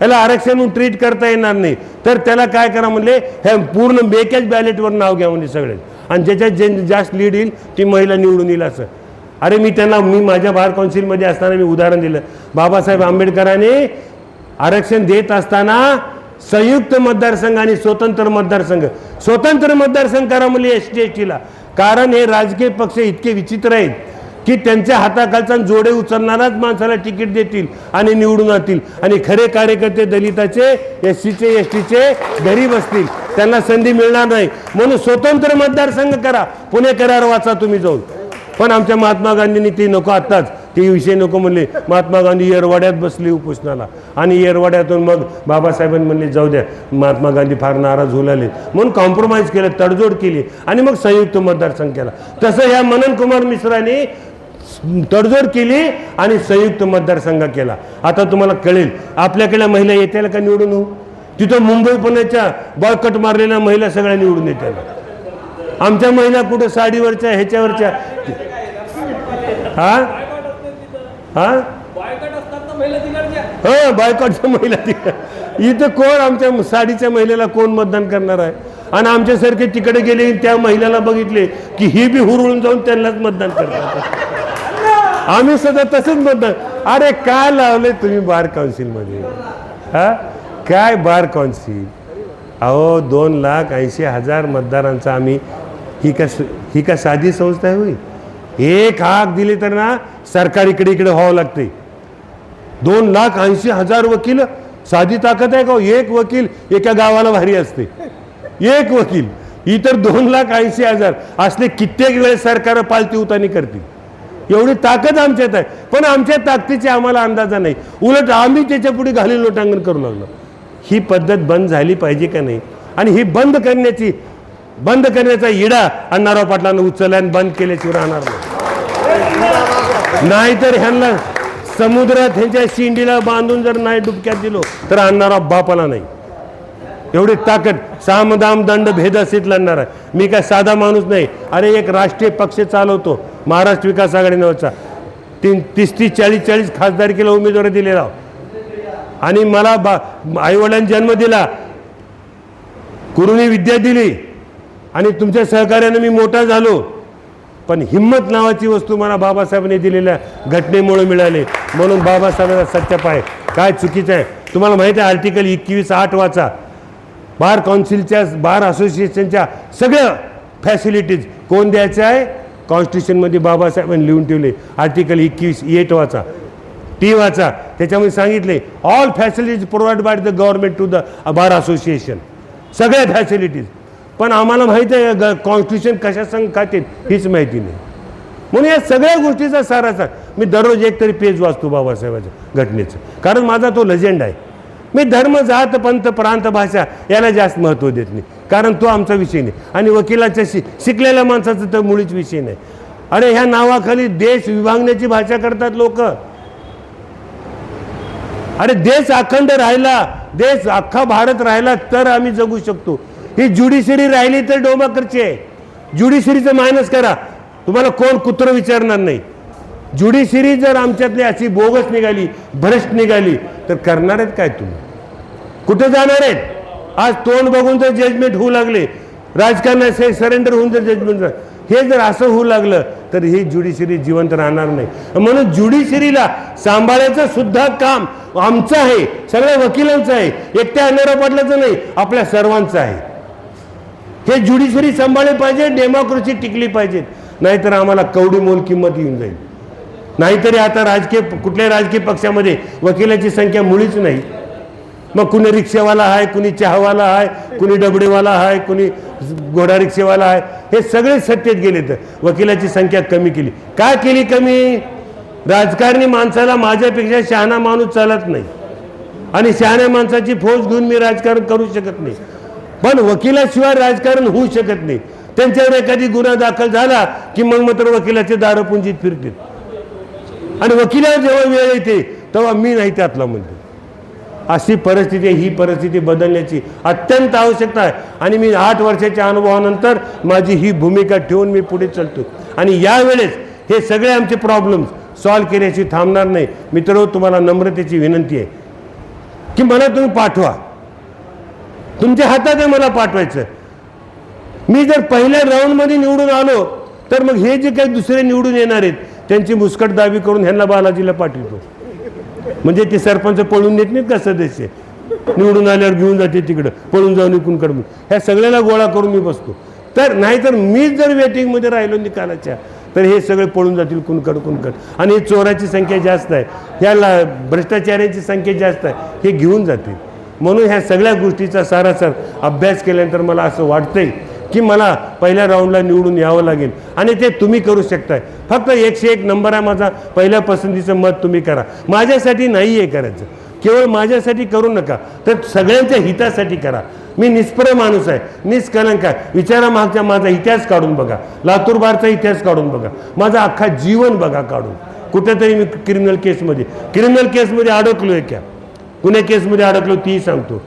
याला आरक्षण म्हणून ट्रीट करता येणार नाही, तर त्याला काय करा म्हणले, हे पूर्ण बेकेज बॅलेटवर नाव घ्या म्हणजे सगळे, आणि ज्याच्यात जे जास्त लीड येईल ती महिला निवडून येईल असं. अरे मी माझ्या बार काउन्सिलमध्ये असताना मी उदाहरण दिलं, बाबासाहेब आंबेडकरांनी आरक्षण देत असताना संयुक्त मतदारसंघ आणि स्वतंत्र मतदारसंघ करा म्हणले ST-STला, कारण हे राजकीय पक्ष इतके विचित्र आहेत की त्यांच्या हाताखालचा जोडे उचलणाराच माणसाला तिकीट देतील आणि निवडून आणतील, आणि खरे कार्यकर्ते दलिताचे, SC-चे, ST-चे घरी बसतील, त्यांना संधी मिळणार नाही. म्हणून स्वतंत्र मतदारसंघ करा, पुणे करार वाचा तुम्ही जाऊन. पण आमच्या महात्मा गांधींनी ते नको, आत्ताच ते विषय नको म्हणले. महात्मा गांधी येरवाड्यात बसले उपोषणाला, आणि येरवाड्यातून मग बाबासाहेबांनी म्हणले जाऊ द्या, महात्मा गांधी फार नाराज होऊ लागले म्हणून कॉम्प्रोमाइज केलं, तडजोड केली, आणि मग संयुक्त मतदारसंघ केला. तसं ह्या मनन कुमार मिश्राने तडजोड केली आणि संयुक्त मतदारसंघ केला. आता तुम्हाला कळेल आपल्याकडल्या महिला येतील का निवडून होऊ. तिथं मुंबई पुण्याच्या बॉयकट मारलेल्या महिला सगळ्या निवडून येतील. आमच्या महिला कुठं साडीवरच्या ह्याच्यावरच्या बायकॉटच्या महिला इथं कोण आमच्या साडीच्या महिलेला कोण मतदान करणार आहे. आणि आमच्यासारखे तिकडे गेले, त्या महिलाला बघितले की ही बी हुरळून जाऊन त्यांनाच मतदान करतात. आम्ही सुद्धा तसंच मतदान. अरे काय लावले तुम्ही बार काउन्सिलमध्ये, काय बार काउन्सिल, अहो 2,80,000 मतदारांचा आम्ही, ही का साधी संस्था आहे होई. एक हाक दिली तर ना सरकार इकडे व्हावं लागते. 2,80,000 वकील, साधी ताकद आहे का. एक वकील एका गावाला भारी असते, एक वकील. इतर 2,80,000 असले कित्येक वेळेस सरकार पालती उतानी करतील, एवढी ताकद आमच्यात आहे. पण आमच्या ताकदीचा आम्हाला अंदाजा नाही, उलट आम्ही त्याच्या पुढे घाली लोटांगण करू लागलो. ही पद्धत बंद झाली पाहिजे का नाही. आणि ही बंद करण्याचा इडा अण्णाराव पाटलांना उचलला आणि बंद केल्याशिवाय राहणार नाही. नाहीतर ह्यांना समुद्रात ह्यांच्या शिंडीला बांधून जर नाही डुबक्यात दिलो तर अण्णाराव बापाला नाही. एवढी ताकद, सामदाम दंड भेद असेच लढणार आहे. मी काय साधा माणूस नाही. अरे एक राष्ट्रीय पक्ष चालवतो, महाराष्ट्र विकास आघाडी नावाचा, 30-30, 40-40 खासदारकीला उमेदवारी दिलेला, आणि मला आईवडिलांनी जन्म दिला, गुरुनी विद्या दिली, आणि तुमच्या सहकार्याने मी मोठा झालो. पण हिम्मत नावाची वस्तू मला बाबासाहेबांनी दिलेल्या घटनेमुळे मिळाली. म्हणून बाबासाहेबांचा सच्चा पाय. काय चुकीचं आहे तुम्हाला माहिती आहे. आर्टिकल 21(8) वाचा. बार काउन्सिलच्या, बार असोसिएशनच्या सगळ्या फॅसिलिटीज कोण द्यायचं आहे, कॉन्स्टिट्यूशनमध्ये बाबासाहेबांनी लिहून ठेवले. आर्टिकल 21(8) वाचा, टी वाचा. त्याच्यामध्ये सांगितले all facilities provide by the government to the bar association, सगळ्या फॅसिलिटीज. पण आम्हाला माहिती आहे कॉन्स्टिट्यूशन कशा संग खातील हीच माहिती नाही. म्हणून या सगळ्या गोष्टीचा सारासार मी दररोज एक तरी पेज वाचतो बाबासाहेबांच्या घटनेचं, कारण माझा तो लेजेंड आहे. मी धर्म, जात, पंथ, प्रांत, भाषा याला जास्त महत्त्व देत नाही, कारण तो आमचा विषय नाही. आणि वकिलाच्या शिकलेल्या माणसाचा तर मुळीच विषय नाही. अरे ह्या नावाखाली देश विभागण्याची भाषा करतात लोक. अरे देश अखंड राहिला, देश अख्खा भारत राहिला तर आम्ही जगू शकतो. ही ज्युडिशरी राहिली तर डोमाकरची आहे. ज्युडिशरीचं मायनस करा, तुम्हाला कोण कुत्र विचारणार नाही. ज्युडिशरी जर आमच्यातली अशी बोगस निघाली, भ्रष्ट निघाली तर करणार आहेत काय तुम्ही, कुठे जाणार आहेत. आज तोंड बघून जर जजमेंट होऊ लागले, राजकारणात सरेंडर होऊन जर जजमेंट, हे जर असं होऊ लागलं तर ही ज्युडिशरी जिवंत राहणार नाही. म्हणून ज्युडिशरीला सांभाळायचं सुद्धा काम आमचं आहे, सगळ्या वकिलांचं आहे, एकट्या अण्णाराव पाटलाचं नाही, आपल्या सर्वांचं आहे. हे ज्युडिशरी सांभाळले पाहिजे, डेमोक्रेसी टिकली पाहिजे, नाहीतर आम्हाला कवडी मोल किंमत येऊन जाईल. नाहीतरी आता कुठल्याही राजकीय पक्षामध्ये वकिलाची संख्या मुळीच नाही. मग कुणी रिक्षावाला आहे, कुणी चहावाला आहे, कुणी डबडेवाला आहे, कुणी घोडा रिक्षेवाला आहे, हे सगळे सत्तेत गेले. तर वकिलाची संख्या कमी केली. का केली कमी? राजकारणी माणसाला माझ्यापेक्षा शहाणा माणूस चालत नाही आणि शहाण्या माणसाची फौज घेऊन मी राजकारण करू शकत नाही. पण वकिलाशिवाय राजकारण होऊ शकत नाही. त्यांच्यावर एखादी गुन्हा दाखल झाला की मग मात्र वकिलाचे दारं पुंजीत फिरतील आणि वकिलावर जेव्हा वेळ येते तेव्हा मी नाही त्यातला म्हणतो. अशी परिस्थिती, ही परिस्थिती बदलण्याची अत्यंत आवश्यकता आहे आणि मी 8 वर्षाच्या अनुभवानंतर माझी ही भूमिका ठेवून मी पुढे चालतो आणि यावेळेस हे सगळे आमचे प्रॉब्लेम्स सॉल्व्ह केल्याची थांबणार नाही. मित्र, तुम्हाला नम्रतेची विनंती आहे की मला तुम्ही पाठवा, तुमच्या हातात आहे मला पाठवायचं. मी जर पहिल्या राऊंडमध्ये निवडून आलो तर मग हे जे काही दुसरे निवडून येणार आहेत त्यांची मुस्कटदाबी करून ह्यांना बालाजीला पाठवतो. म्हणजे ते सरपंच पळून नेत नाहीत का सदस्य, निवडून आल्यावर घेऊन जाते तिकडं, पळून जाऊन इकून ह्या सगळ्याला गोळा करून मी बसतो. तर नाहीतर मीच जर वेटिंगमध्ये राहिलो निकालाच्या तर हे सगळे पळून जातील कुणकड. आणि हे चोराची संख्या जास्त आहे, ह्याला भ्रष्टाचाराची संख्या जास्त आहे, हे घेऊन जातील. म्हणून ह्या सगळ्या गोष्टीचा सारासार अभ्यास केल्यानंतर मला असं वाटतंय की मला पहिल्या राऊंडला निवडून यावं लागेल आणि ते तुम्ही करू शकताय. फक्त 101 नंबर आहे माझा, पहिल्या पसंतीचं मत तुम्ही करा. माझ्यासाठी नाही आहे करायचं, केवळ माझ्यासाठी करू नका, तर सगळ्यांच्या हितासाठी करा. मी निष्प्रय माणूस आहे, निष्कलंक आहे. विचारा मागचा माझा इतिहास काढून बघा, लातूर बारचा इतिहास काढून बघा, माझा अख्खा जीवन बघा काढून. कुठेतरी मी क्रिमिनल केसमध्ये अडकलो आहे का, गुन्हे केसमध्ये अडकलो ती सांगतो.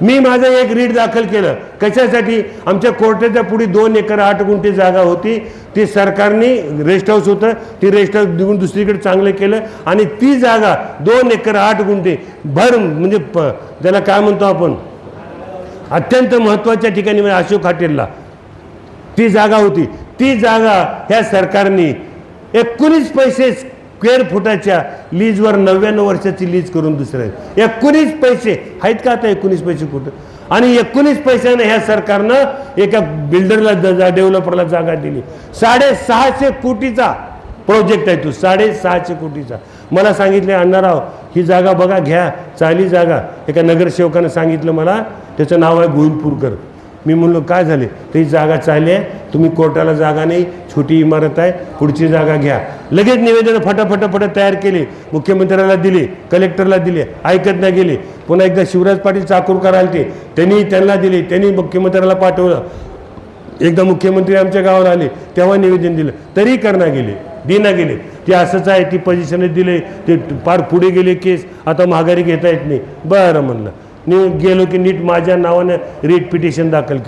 मी माझं एक रीट दाखल केलं कशासाठी? आमच्या कोर्टाच्या पुढे 2 एकर 8 गुंठे जागा होती, ती सरकारने रेस्ट हाऊस होतं, ती रेस्ट हाऊस देऊन दुसरीकडे चांगलं केलं आणि ती जागा 2 एकर 8 गुंठे म्हणजे ज्याला काय म्हणतो आपण अत्यंत महत्त्वाच्या ठिकाणी म्हणजे अशोक हॉटेलला ती जागा होती. ती जागा ह्या सरकारने 19 पैसे स्क्वेअर फुटाच्या लीजवर 99 वर्षाची लीज करून दुसऱ्या 19 पैसे आहेत का आता 19 पैसे कुठं? आणि 19 पैशाने ह्या सरकारनं एका बिल्डरला डेव्हलपरला जागा दिली. 650 कोटीचा प्रोजेक्ट आहे तो, 650 कोटीचा. मला सांगितले अण्णाराव ही जागा बघा घ्या, चाली जागा. एका नगरसेवकानं सांगितलं मला, त्याचं नाव आहे गोविंदपूरकर. मी म्हणलो काय झाले? तर ही जागा चालली आहे, तुम्ही कोर्टाला जागा नाही, छोटी इमारत आहे, पुढची जागा घ्या. लगेच निवेदन फटाफट तयार केले, मुख्यमंत्र्याला दिले, कलेक्टरला दिले, ऐकत नाही गेले. पुन्हा एकदा शिवराज पाटील चाकूरकर आले, त्यांना दिले, त्यांनी मुख्यमंत्र्याला पाठवलं. एकदा मुख्यमंत्री आमच्या गावावर आले तेव्हा निवेदन दिलं, तरी करणार गेले, देना गेले. ते असंच आहे, ती पोझिशनच दिले, ते पार पुढे गेले केस, आता माघारी घेता येत नाही. बरं म्हणलं, गेलो की नीट माझ्या नावानं रीट पिटिशन दाखल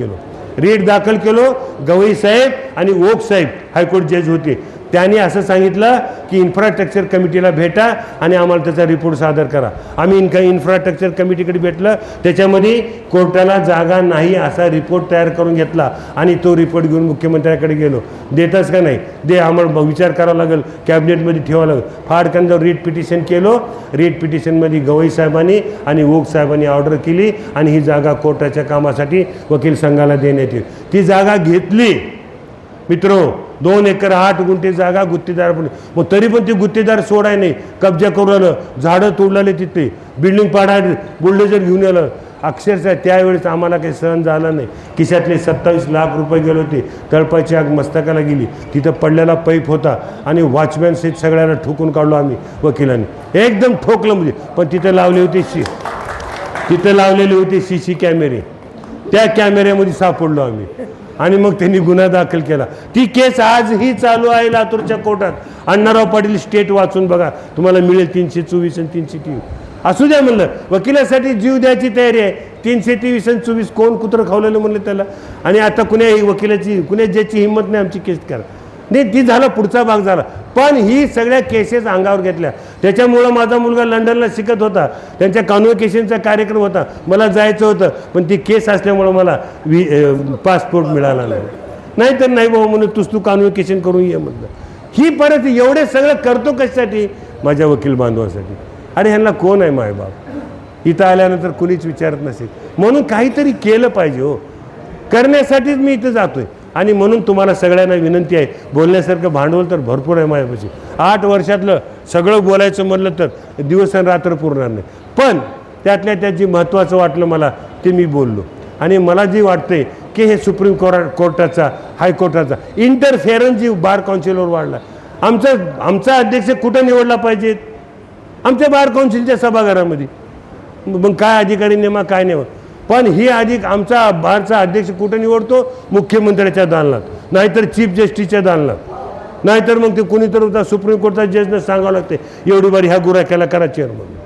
केलो. गवई साहेब आणि ओक साहेब हायकोर्ट जज होते, त्यांनी असं सांगितलं की इन्फ्रास्ट्रक्चर कमिटीला भेटा आणि आम्हाला त्याचा रिपोर्ट सादर करा. आम्ही इन्फ्रास्ट्रक्चर कमिटीकडे भेटलं, त्याच्यामध्ये कोर्टाला जागा नाही असा रिपोर्ट तयार करून घेतला आणि तो रिपोर्ट घेऊन मुख्यमंत्र्याकडे गेलो. देताच का नाही? दे, आम्हाला विचार करावा लागेल, कॅबिनेटमध्ये ठेवावं लागेल. फाडकन जाऊन रीट पिटिशन केलो. रीट पिटिशनमध्ये गवई साहेबांनी आणि ओक साहेबांनी ऑर्डर केली आणि ही जागा कोर्टाच्या कामासाठी वकील संघाला देण्यात येईल. ती जागा घेतली. मित्रो, 2 एकर 8 गुंठे जागा गुत्तेदार पण, मग तरी पण ते गुत्तेदार सोडाय नाही, कब्जा करून आलं, झाडं तोडलेले तिथे, बिल्डिंग पाडायला बुलडोजर घेऊन आलं. अक्षरशः त्यावेळेस आम्हाला काही सहन झालं नाही. खिशातले 27 लाख रुपये गेले होते, तळपाची आग मस्तकाला गेली. तिथं पडलेला पाईप होता आणि वॉचमॅन सहित सगळ्यांना ठोकून काढलो आम्ही वकिलांनी, एकदम ठोकलं म्हणजे. पण तिथं लावले होते तिथं लावलेले होते CC कॅमेरे, त्या कॅमेऱ्यामध्ये सापडलो आम्ही आणि मग त्यांनी गुन्हा दाखल केला. ती केस आजही चालू आहे लातूरच्या कोर्टात. अण्णाराव पाटील स्टेट वाचून बघा, तुम्हाला मिळेल 324 आणि 323. असू द्या म्हणलं, वकिलासाठी जीव द्यायची तयारी आहे. 323 आणि 24 कोण कुत्रं खावलेलं म्हणलं त्याला. आणि आता कुण्या ज्याची हिंमत नाही आमची केस करा नाही, ती झाला पुढचा भाग झाला. पण ही सगळ्या केसेस अंगावर घेतल्या. त्याच्यामुळं माझा मुलगा लंडनला शिकत होता, त्यांच्या कॉन्व्होकेशनचा कार्यक्रम होता, मला जायचं होतं, पण ती केस असल्यामुळं मला पासपोर्ट मिळाला नाही. तर नाही बाबा म्हणून तू कॉन्व्होकेशन करून ये म्हटलं. ही परत एवढे सगळं करतो कशासाठी? माझ्या वकील बांधवासाठी. अरे ह्यांना कोण आहे मायबाप? इथं आल्यानंतर कुणीच विचारत नसेल. म्हणून काहीतरी केलं पाहिजे हो, करण्यासाठीच मी इथं जातोय. आणि म्हणून तुम्हाला सगळ्यांना विनंती आहे, बोलण्यासारखं भांडवल तर भरपूर आहे माझ्यापाशी. 8 वर्षातलं सगळं बोलायचं म्हणलं तर दिवस आणि रात्र पुरणार नाही. पण त्यातल्या त्यात जे महत्त्वाचं वाटलं मला ते मी बोललो. आणि मला जी वाटते की हे सुप्रीम कोर्टाचा हायकोर्टाचा इंटरफेरन्स जी बार काउन्सिलवर वाढला. आमचा अध्यक्ष कुठं निवडला पाहिजेत? आमच्या बार काउन्सिलच्या सभागृहामध्ये. मग काय अधिकारी नेमा काय नेमा, पण ही आमचा बारचा अध्यक्ष कुठं निवडतो? मुख्यमंत्र्याच्या दालनात, नाहीतर चीफ जस्टिसच्या दालनात, नाहीतर मग ते कुणीतरी होता सुप्रीम कोर्टाचा जजनं सांगावं लागते एवढी बारी ह्या गुराख्याला करा चेअरमन,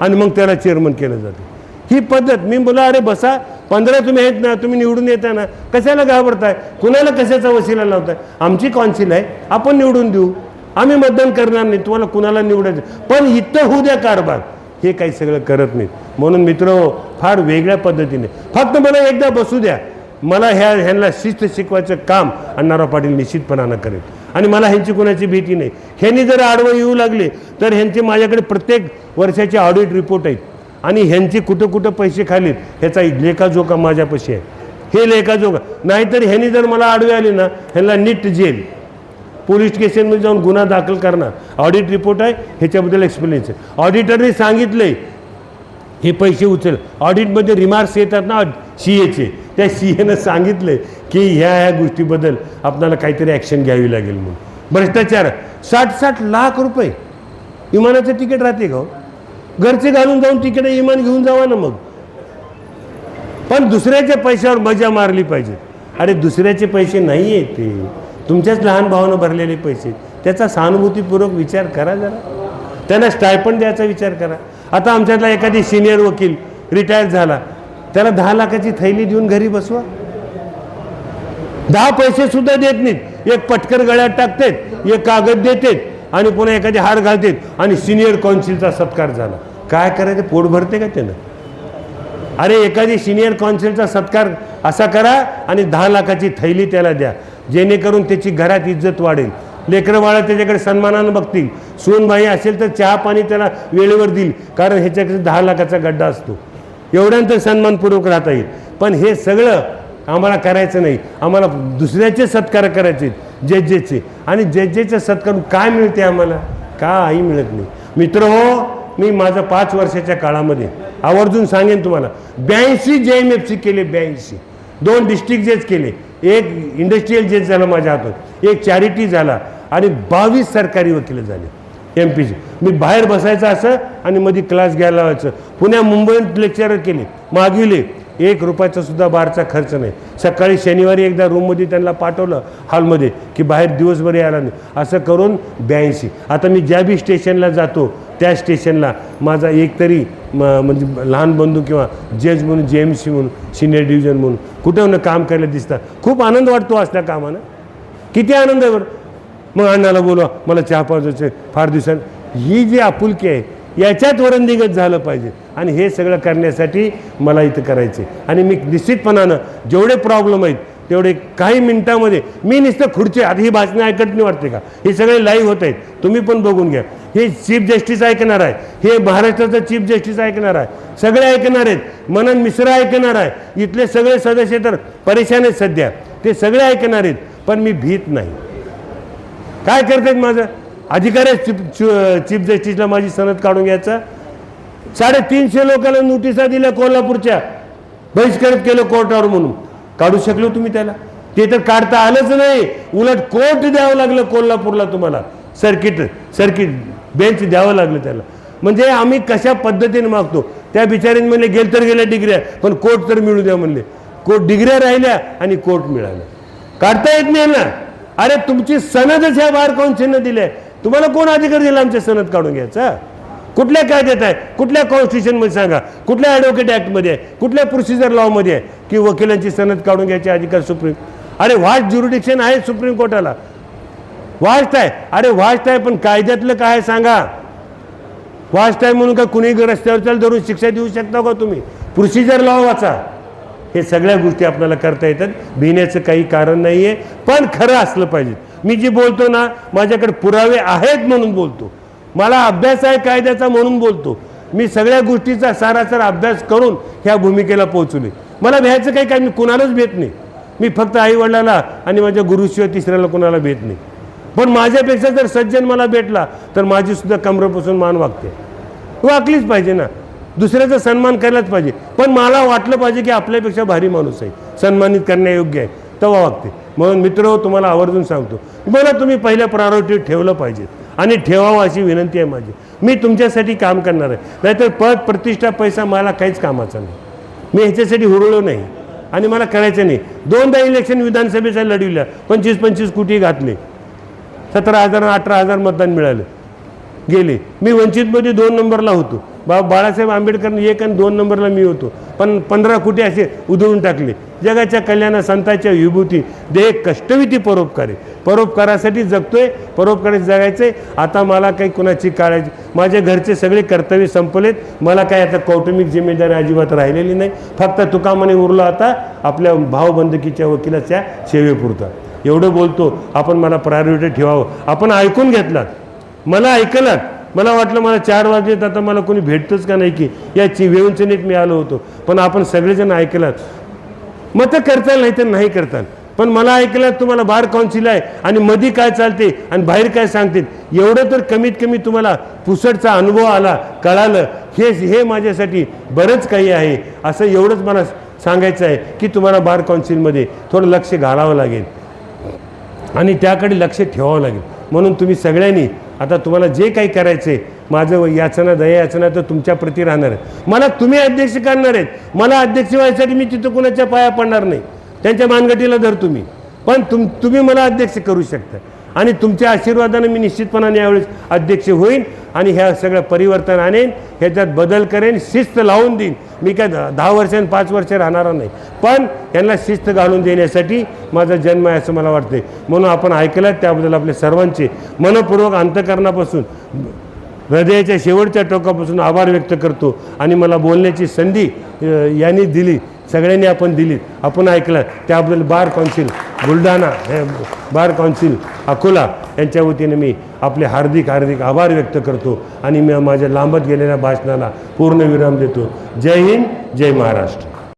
आणि मग त्याला चेअरमन केलं जातं. ही पद्धत. मी बोला अरे बसा, 15 तुम्ही आहेत ना, तुम्ही निवडून येता ना, कशाला घाबरताय? कुणाला कशाचा वशिला लावताय? आमची काउन्सिल आहे, आपण निवडून देऊ, आम्ही मतदान करणार नाही, तुम्हाला कुणाला निवडायचं, पण इथं होऊ द्या कारभार. हे काही सगळं करत नाहीत. म्हणून मित्र फार वेगळ्या पद्धतीने, फक्त मला एकदा बसू द्या, मला ह्यांना शिस्त शिकवायचं काम अण्णाराव पाटील निश्चितपणानं करेल. आणि मला ह्यांची कोणाची भीती नाही. ह्यांनी जर आडवं येऊ लागले तर ह्यांचे माझ्याकडे प्रत्येक वर्षाचे ऑडिट रिपोर्ट आहेत, आणि ह्यांचे कुठं कुठं पैसे खालीत ह्याचा लेखाजोखा माझ्यापाशी आहे. हे लेखाजोखा नाहीतर ह्यांनी जर मला आडवे आले ना, ह्यांना नीट जेल, पोलीस स्टेशनमध्ये जाऊन गुन्हा दाखल करणार. ऑडिट रिपोर्ट आहे, ह्याच्याबद्दल एक्सप्लेनेशन आहे. ऑडिटरने सांगितलंय हे पैसे उचल. ऑडिटमध्ये रिमार्क्स येतात ना CAचे, त्या CAनं सांगितलंय की ह्या गोष्टीबद्दल आपल्याला काहीतरी ॲक्शन घ्यावी लागेल म्हणून. भ्रष्टाचार 60-60 लाख रुपये विमानाचं तिकीट राहते का हो? घरचे घालून जाऊन तिकीट विमान घेऊन जावा ना मग. पण दुसऱ्याच्या पैशावर मजा मारली पाहिजे. अरे दुसऱ्याचे पैसे नाही आहेत, ते तुमच्याच लहान भावानं भरलेले पैसे. त्याचा सहानुभूतीपूर्वक विचार करा जरा. त्यांना स्टायपंड द्यायचा विचार करा. आता आमच्यातला एखादी सिनियर वकील रिटायर झाला, त्याला 10 लाखाची थैली देऊन घरी बसवा. 10 पैसे सुद्धा देत नाहीत. एक पटकर गळ्यात टाकतात, एक कागद देतात आणि पुन्हा एखादी हार घालतात आणि सिनियर काउन्सिलचा सत्कार झाला. काय करायचं? पोट भरते का त्यानं? अरे एखादी सिनियर काउन्सिलचा सत्कार असा करा आणि 10 लाखाची थैली त्याला द्या, जेणेकरून त्याची घरात इज्जत वाढेल. लेकरं बाळा त्याच्याकडे सन्मानानं बघतील. सूनबाई असेल तर चहा पाणी त्याला वेळेवर देईल, कारण ह्याच्याकडे 10 लाखाचा गड्डा असतो. एवढ्यानंतर सन्मानपूर्वक राहता येईल. पण हे सगळं आम्हाला करायचं नाही. आम्हाला दुसऱ्याचे सत्कार करायचे, जजेचे. आणि जजेचे सत्कार काय मिळते आम्हाला? काही मिळत नाही. मित्र हो, मी माझं 5 वर्षाच्या काळामध्ये आवर्जून सांगेन तुम्हाला, 82 JMFC केले. 82 2 डिस्ट्रिक्ट जज केले, एक इंडस्ट्रीयल जज झाला माझ्या हातात, एक चॅरिटी झाला, आणि 22 सरकारी वकील झाले MPचे. मी बाहेर बसायचं असं आणि मध्ये क्लास घ्यायला लावायचं. पुण्या मुंबईत लेक्चरर केले, मागविले. 1 रुपयाचा सुद्धा बारचा खर्च नाही. सकाळी शनिवारी एकदा रूममध्ये त्यांना पाठवलं हॉलमध्ये की बाहेर दिवसभर यायला नाही. असं करून 82. आता मी ज्या बी स्टेशनला जातो त्या स्टेशनला माझा एक तरी म्हणजे लहान बंधू किंवा जज म्हणून, JMC म्हणून, सिनियर डिव्हिजन म्हणून कुठं काम करायला दिसतात. खूप आनंद वाटतो असल्या कामानं. किती आनंद आहे बरं. मग अण्णाला बोलवा, मला चहा पाजायचं फार दिवसांनी. ही जी आपुलकी आहे याच्यात वरंदिगत झालं पाहिजे. आणि हे सगळं करण्यासाठी मला इथं करायचे. आणि मी निश्चितपणानं जेवढे प्रॉब्लेम आहेत तेवढे काही मिनिटामध्ये मी नुसतं खुर्ची, आता ही भाषणं ऐकत नाही वाटते का? हे सगळे लाईव्ह होत आहेत, तुम्ही पण बघून घ्या. हे चीफ जस्टिस ऐकणार आहे, हे महाराष्ट्राचं चीफ जस्टिस ऐकणार आहे, सगळे ऐकणार आहेत. मनन मिश्रा ऐकणार आहे, इथले सगळे सदस्य तर परेशान आहेत सध्या, ते सगळे ऐकणार आहेत. पण मी भीत नाही. काय करतात माझं अधिकार आहे चीफ जस्टिसला माझी सनद काढून घ्यायचा. 350 लोकांना नोटिसा दिल्या कोल्हापूरच्या, बहिष्कृत केलं कोर्टावर म्हणून. काढू शकलो तुम्ही त्याला? ते तर काढता आलंच नाही, उलट कोर्ट द्यावं लागलं कोल्हापूरला तुम्हाला. सर्किट बेंच द्यावं लागलं त्याला. म्हणजे आम्ही कशा पद्धतीने मागतो. त्या बिचारीने म्हणले गेल तर गेल्या डिग्र्या, पण कोर्ट तर मिळू द्या म्हणले. कोर्ट डिग्र्या राहिल्या आणि कोर्ट मिळालं. काढता येत नाही ना. अरे तुमची सनदच ह्या बार काउन्सिलनं दिल्या, तुम्हाला कोण अधिकार दिला आमच्या सनद काढून घ्यायचा? कुठल्या कायद्यात आहे? कुठल्या कॉन्स्टिट्यूशनमध्ये सांगा? कुठल्या ॲडव्होकेट ॲक्टमध्ये आहे? कुठल्या प्रोसिजर लॉमध्ये आहे की वकिलांची सनद काढून घ्यायचे अधिकार सुप्रीम? अरे व्हास्ट ज्युरिडिक्शन आहे सुप्रीम कोर्टाला, व्हास्ट आहे. अरे व्हास्ट आहे, पण कायद्यातलं काय सांगा? व्हास्ट आहे म्हणून का कुणी रस्त्यावर चाल धरून शिक्षा देऊ शकता का तुम्ही? प्रोसिजर लॉ वाचा. हे सगळ्या गोष्टी आपल्याला करता येतात. भिण्याचं काही कारण नाही आहे, पण खरं असलं पाहिजे. मी जी बोलतो ना, माझ्याकडे पुरावे आहेत म्हणून बोलतो. मला अभ्यास आहे कायद्याचा म्हणून बोलतो. मी सगळ्या गोष्टीचा सारासार अभ्यास करून ह्या भूमिकेला पोहोचले. मला भ्यायचं काही काय, मी कुणालाच भेट नाही. मी फक्त आईवडिलाला आणि माझ्या गुरुशिवाय तिसऱ्याला कुणाला भेट नाही. पण माझ्यापेक्षा जर सज्जन मला भेटला तर माझी सुद्धा कमरेपासून मान वागते. वाकलीच पाहिजे ना. दुसऱ्याचा सन्मान करायलाच पाहिजे, पण मला वाटलं पाहिजे की आपल्यापेक्षा भारी माणूस आहे, सन्मानित करण्यायोग्य आहे, तेव्हा वागते. म्हणून मित्र तुम्हाला आवर्जून सांगतो, मला तुम्ही पहिल्या प्रायोरिटी ठेवलं पाहिजे आणि ठेवावं अशी विनंती आहे माझी. मी तुमच्यासाठी काम करणार आहे, नाहीतर पद प्रतिष्ठा पैसा मला काहीच कामाचा नाही. मी ह्याच्यासाठी हुरळलो नाही आणि मला करायचं नाही. 2दा इलेक्शन विधानसभेचा लढविल्या, 25-25 कोटी घातले, 17,000 18,000 मतदान मिळालं, गेले. मी वंचितमध्ये 2 नंबरला होतो, बाळासाहेब आंबेडकर 1 आणि 2 नंबरला मी होतो, पण 15 कोटी असे उधळून टाकले. जगाच्या कल्याणा संतांच्या विभूती देह कष्टविधी परोपकारी, परोपकारासाठी जगतोय, परोपकारासाठी जगायचे. आता मला काही कुणाची काळाची, माझ्या घरचे सगळे कर्तव्य संपलेत, मला काही आता कौटुंबिक जिम्मेदारी अजिबात राहिलेली नाही. फक्त तुकामणी उरला आता आपल्या भावबंदकीच्या वकिलाच्या सेवेपुरता. एवढं बोलतो आपण, मला प्रायोरिटी ठेवावं. आपण ऐकून घेतलात, मला ऐकलात. मला वाटलं मला 4 वाजलेत, आता मला कोणी भेटतंच का नाही की याची वेळूनचणीत मी आलो होतो, पण आपण सगळेजण ऐकलात. मतं करताल नाही तर नाही करताल, पण मला ऐकलं तुम्हाला बार काउन्सिल आहे आणि मध्ये काय चालते आणि बाहेर काय सांगते, एवढं तर कमीत कमी तुम्हाला पुसटचा अनुभव आला, कळालं. हे माझ्यासाठी बरंच काही आहे, असं एवढंच मला सांगायचं आहे की तुम्हाला बार काउन्सिलमध्ये थोडं लक्ष घालावं लागेल आणि त्याकडे लक्ष ठेवावं लागेल. म्हणून तुम्ही सगळ्यांनी आता तुम्हाला जे काही करायचं आहे, माझं याचना दया याचना तर तुमच्याप्रती राहणार आहे. मला तुम्ही अध्यक्ष करणार आहेत, मला अध्यक्ष व्हायसाठी मी तिथं कुणाच्या पाया पडणार नाही, त्यांच्या मानगटीला धर तुम्ही, पण तुम्ही मला अध्यक्ष करू शकता आणि तुमच्या आशीर्वादाने मी निश्चितपणाने यावेळेस अध्यक्ष होईन आणि ह्या सगळं परिवर्तन आणेन, ह्याच्यात बदल करेन, शिस्त लावून देईन. मी काय 10 वर्ष आणि 5 वर्ष राहणार नाही, पण यांना शिस्त घालून देण्यासाठी माझा जन्म आहे असं मला वाटते. म्हणून आपण ऐकलं, त्याबद्दल आपले सर्वांचे मनपूर्वक अंतःकरणापासून हृदयाच्या शेवटच्या टोकापासून आभार व्यक्त करतो. आणि मला बोलण्याची संधी यांनी दिली, सगळ्यांनी आपण दिलीत, आपण ऐकलं, त्याबद्दल bar council Buldhana, bar council Akola यांच्या वतीने मी आपले हार्दिक आभार व्यक्त करतो आणि मी माझ्या लांबत गेलेल्या भाषणाला पूर्ण विराम देतो. जय हिंद, जय महाराष्ट्र.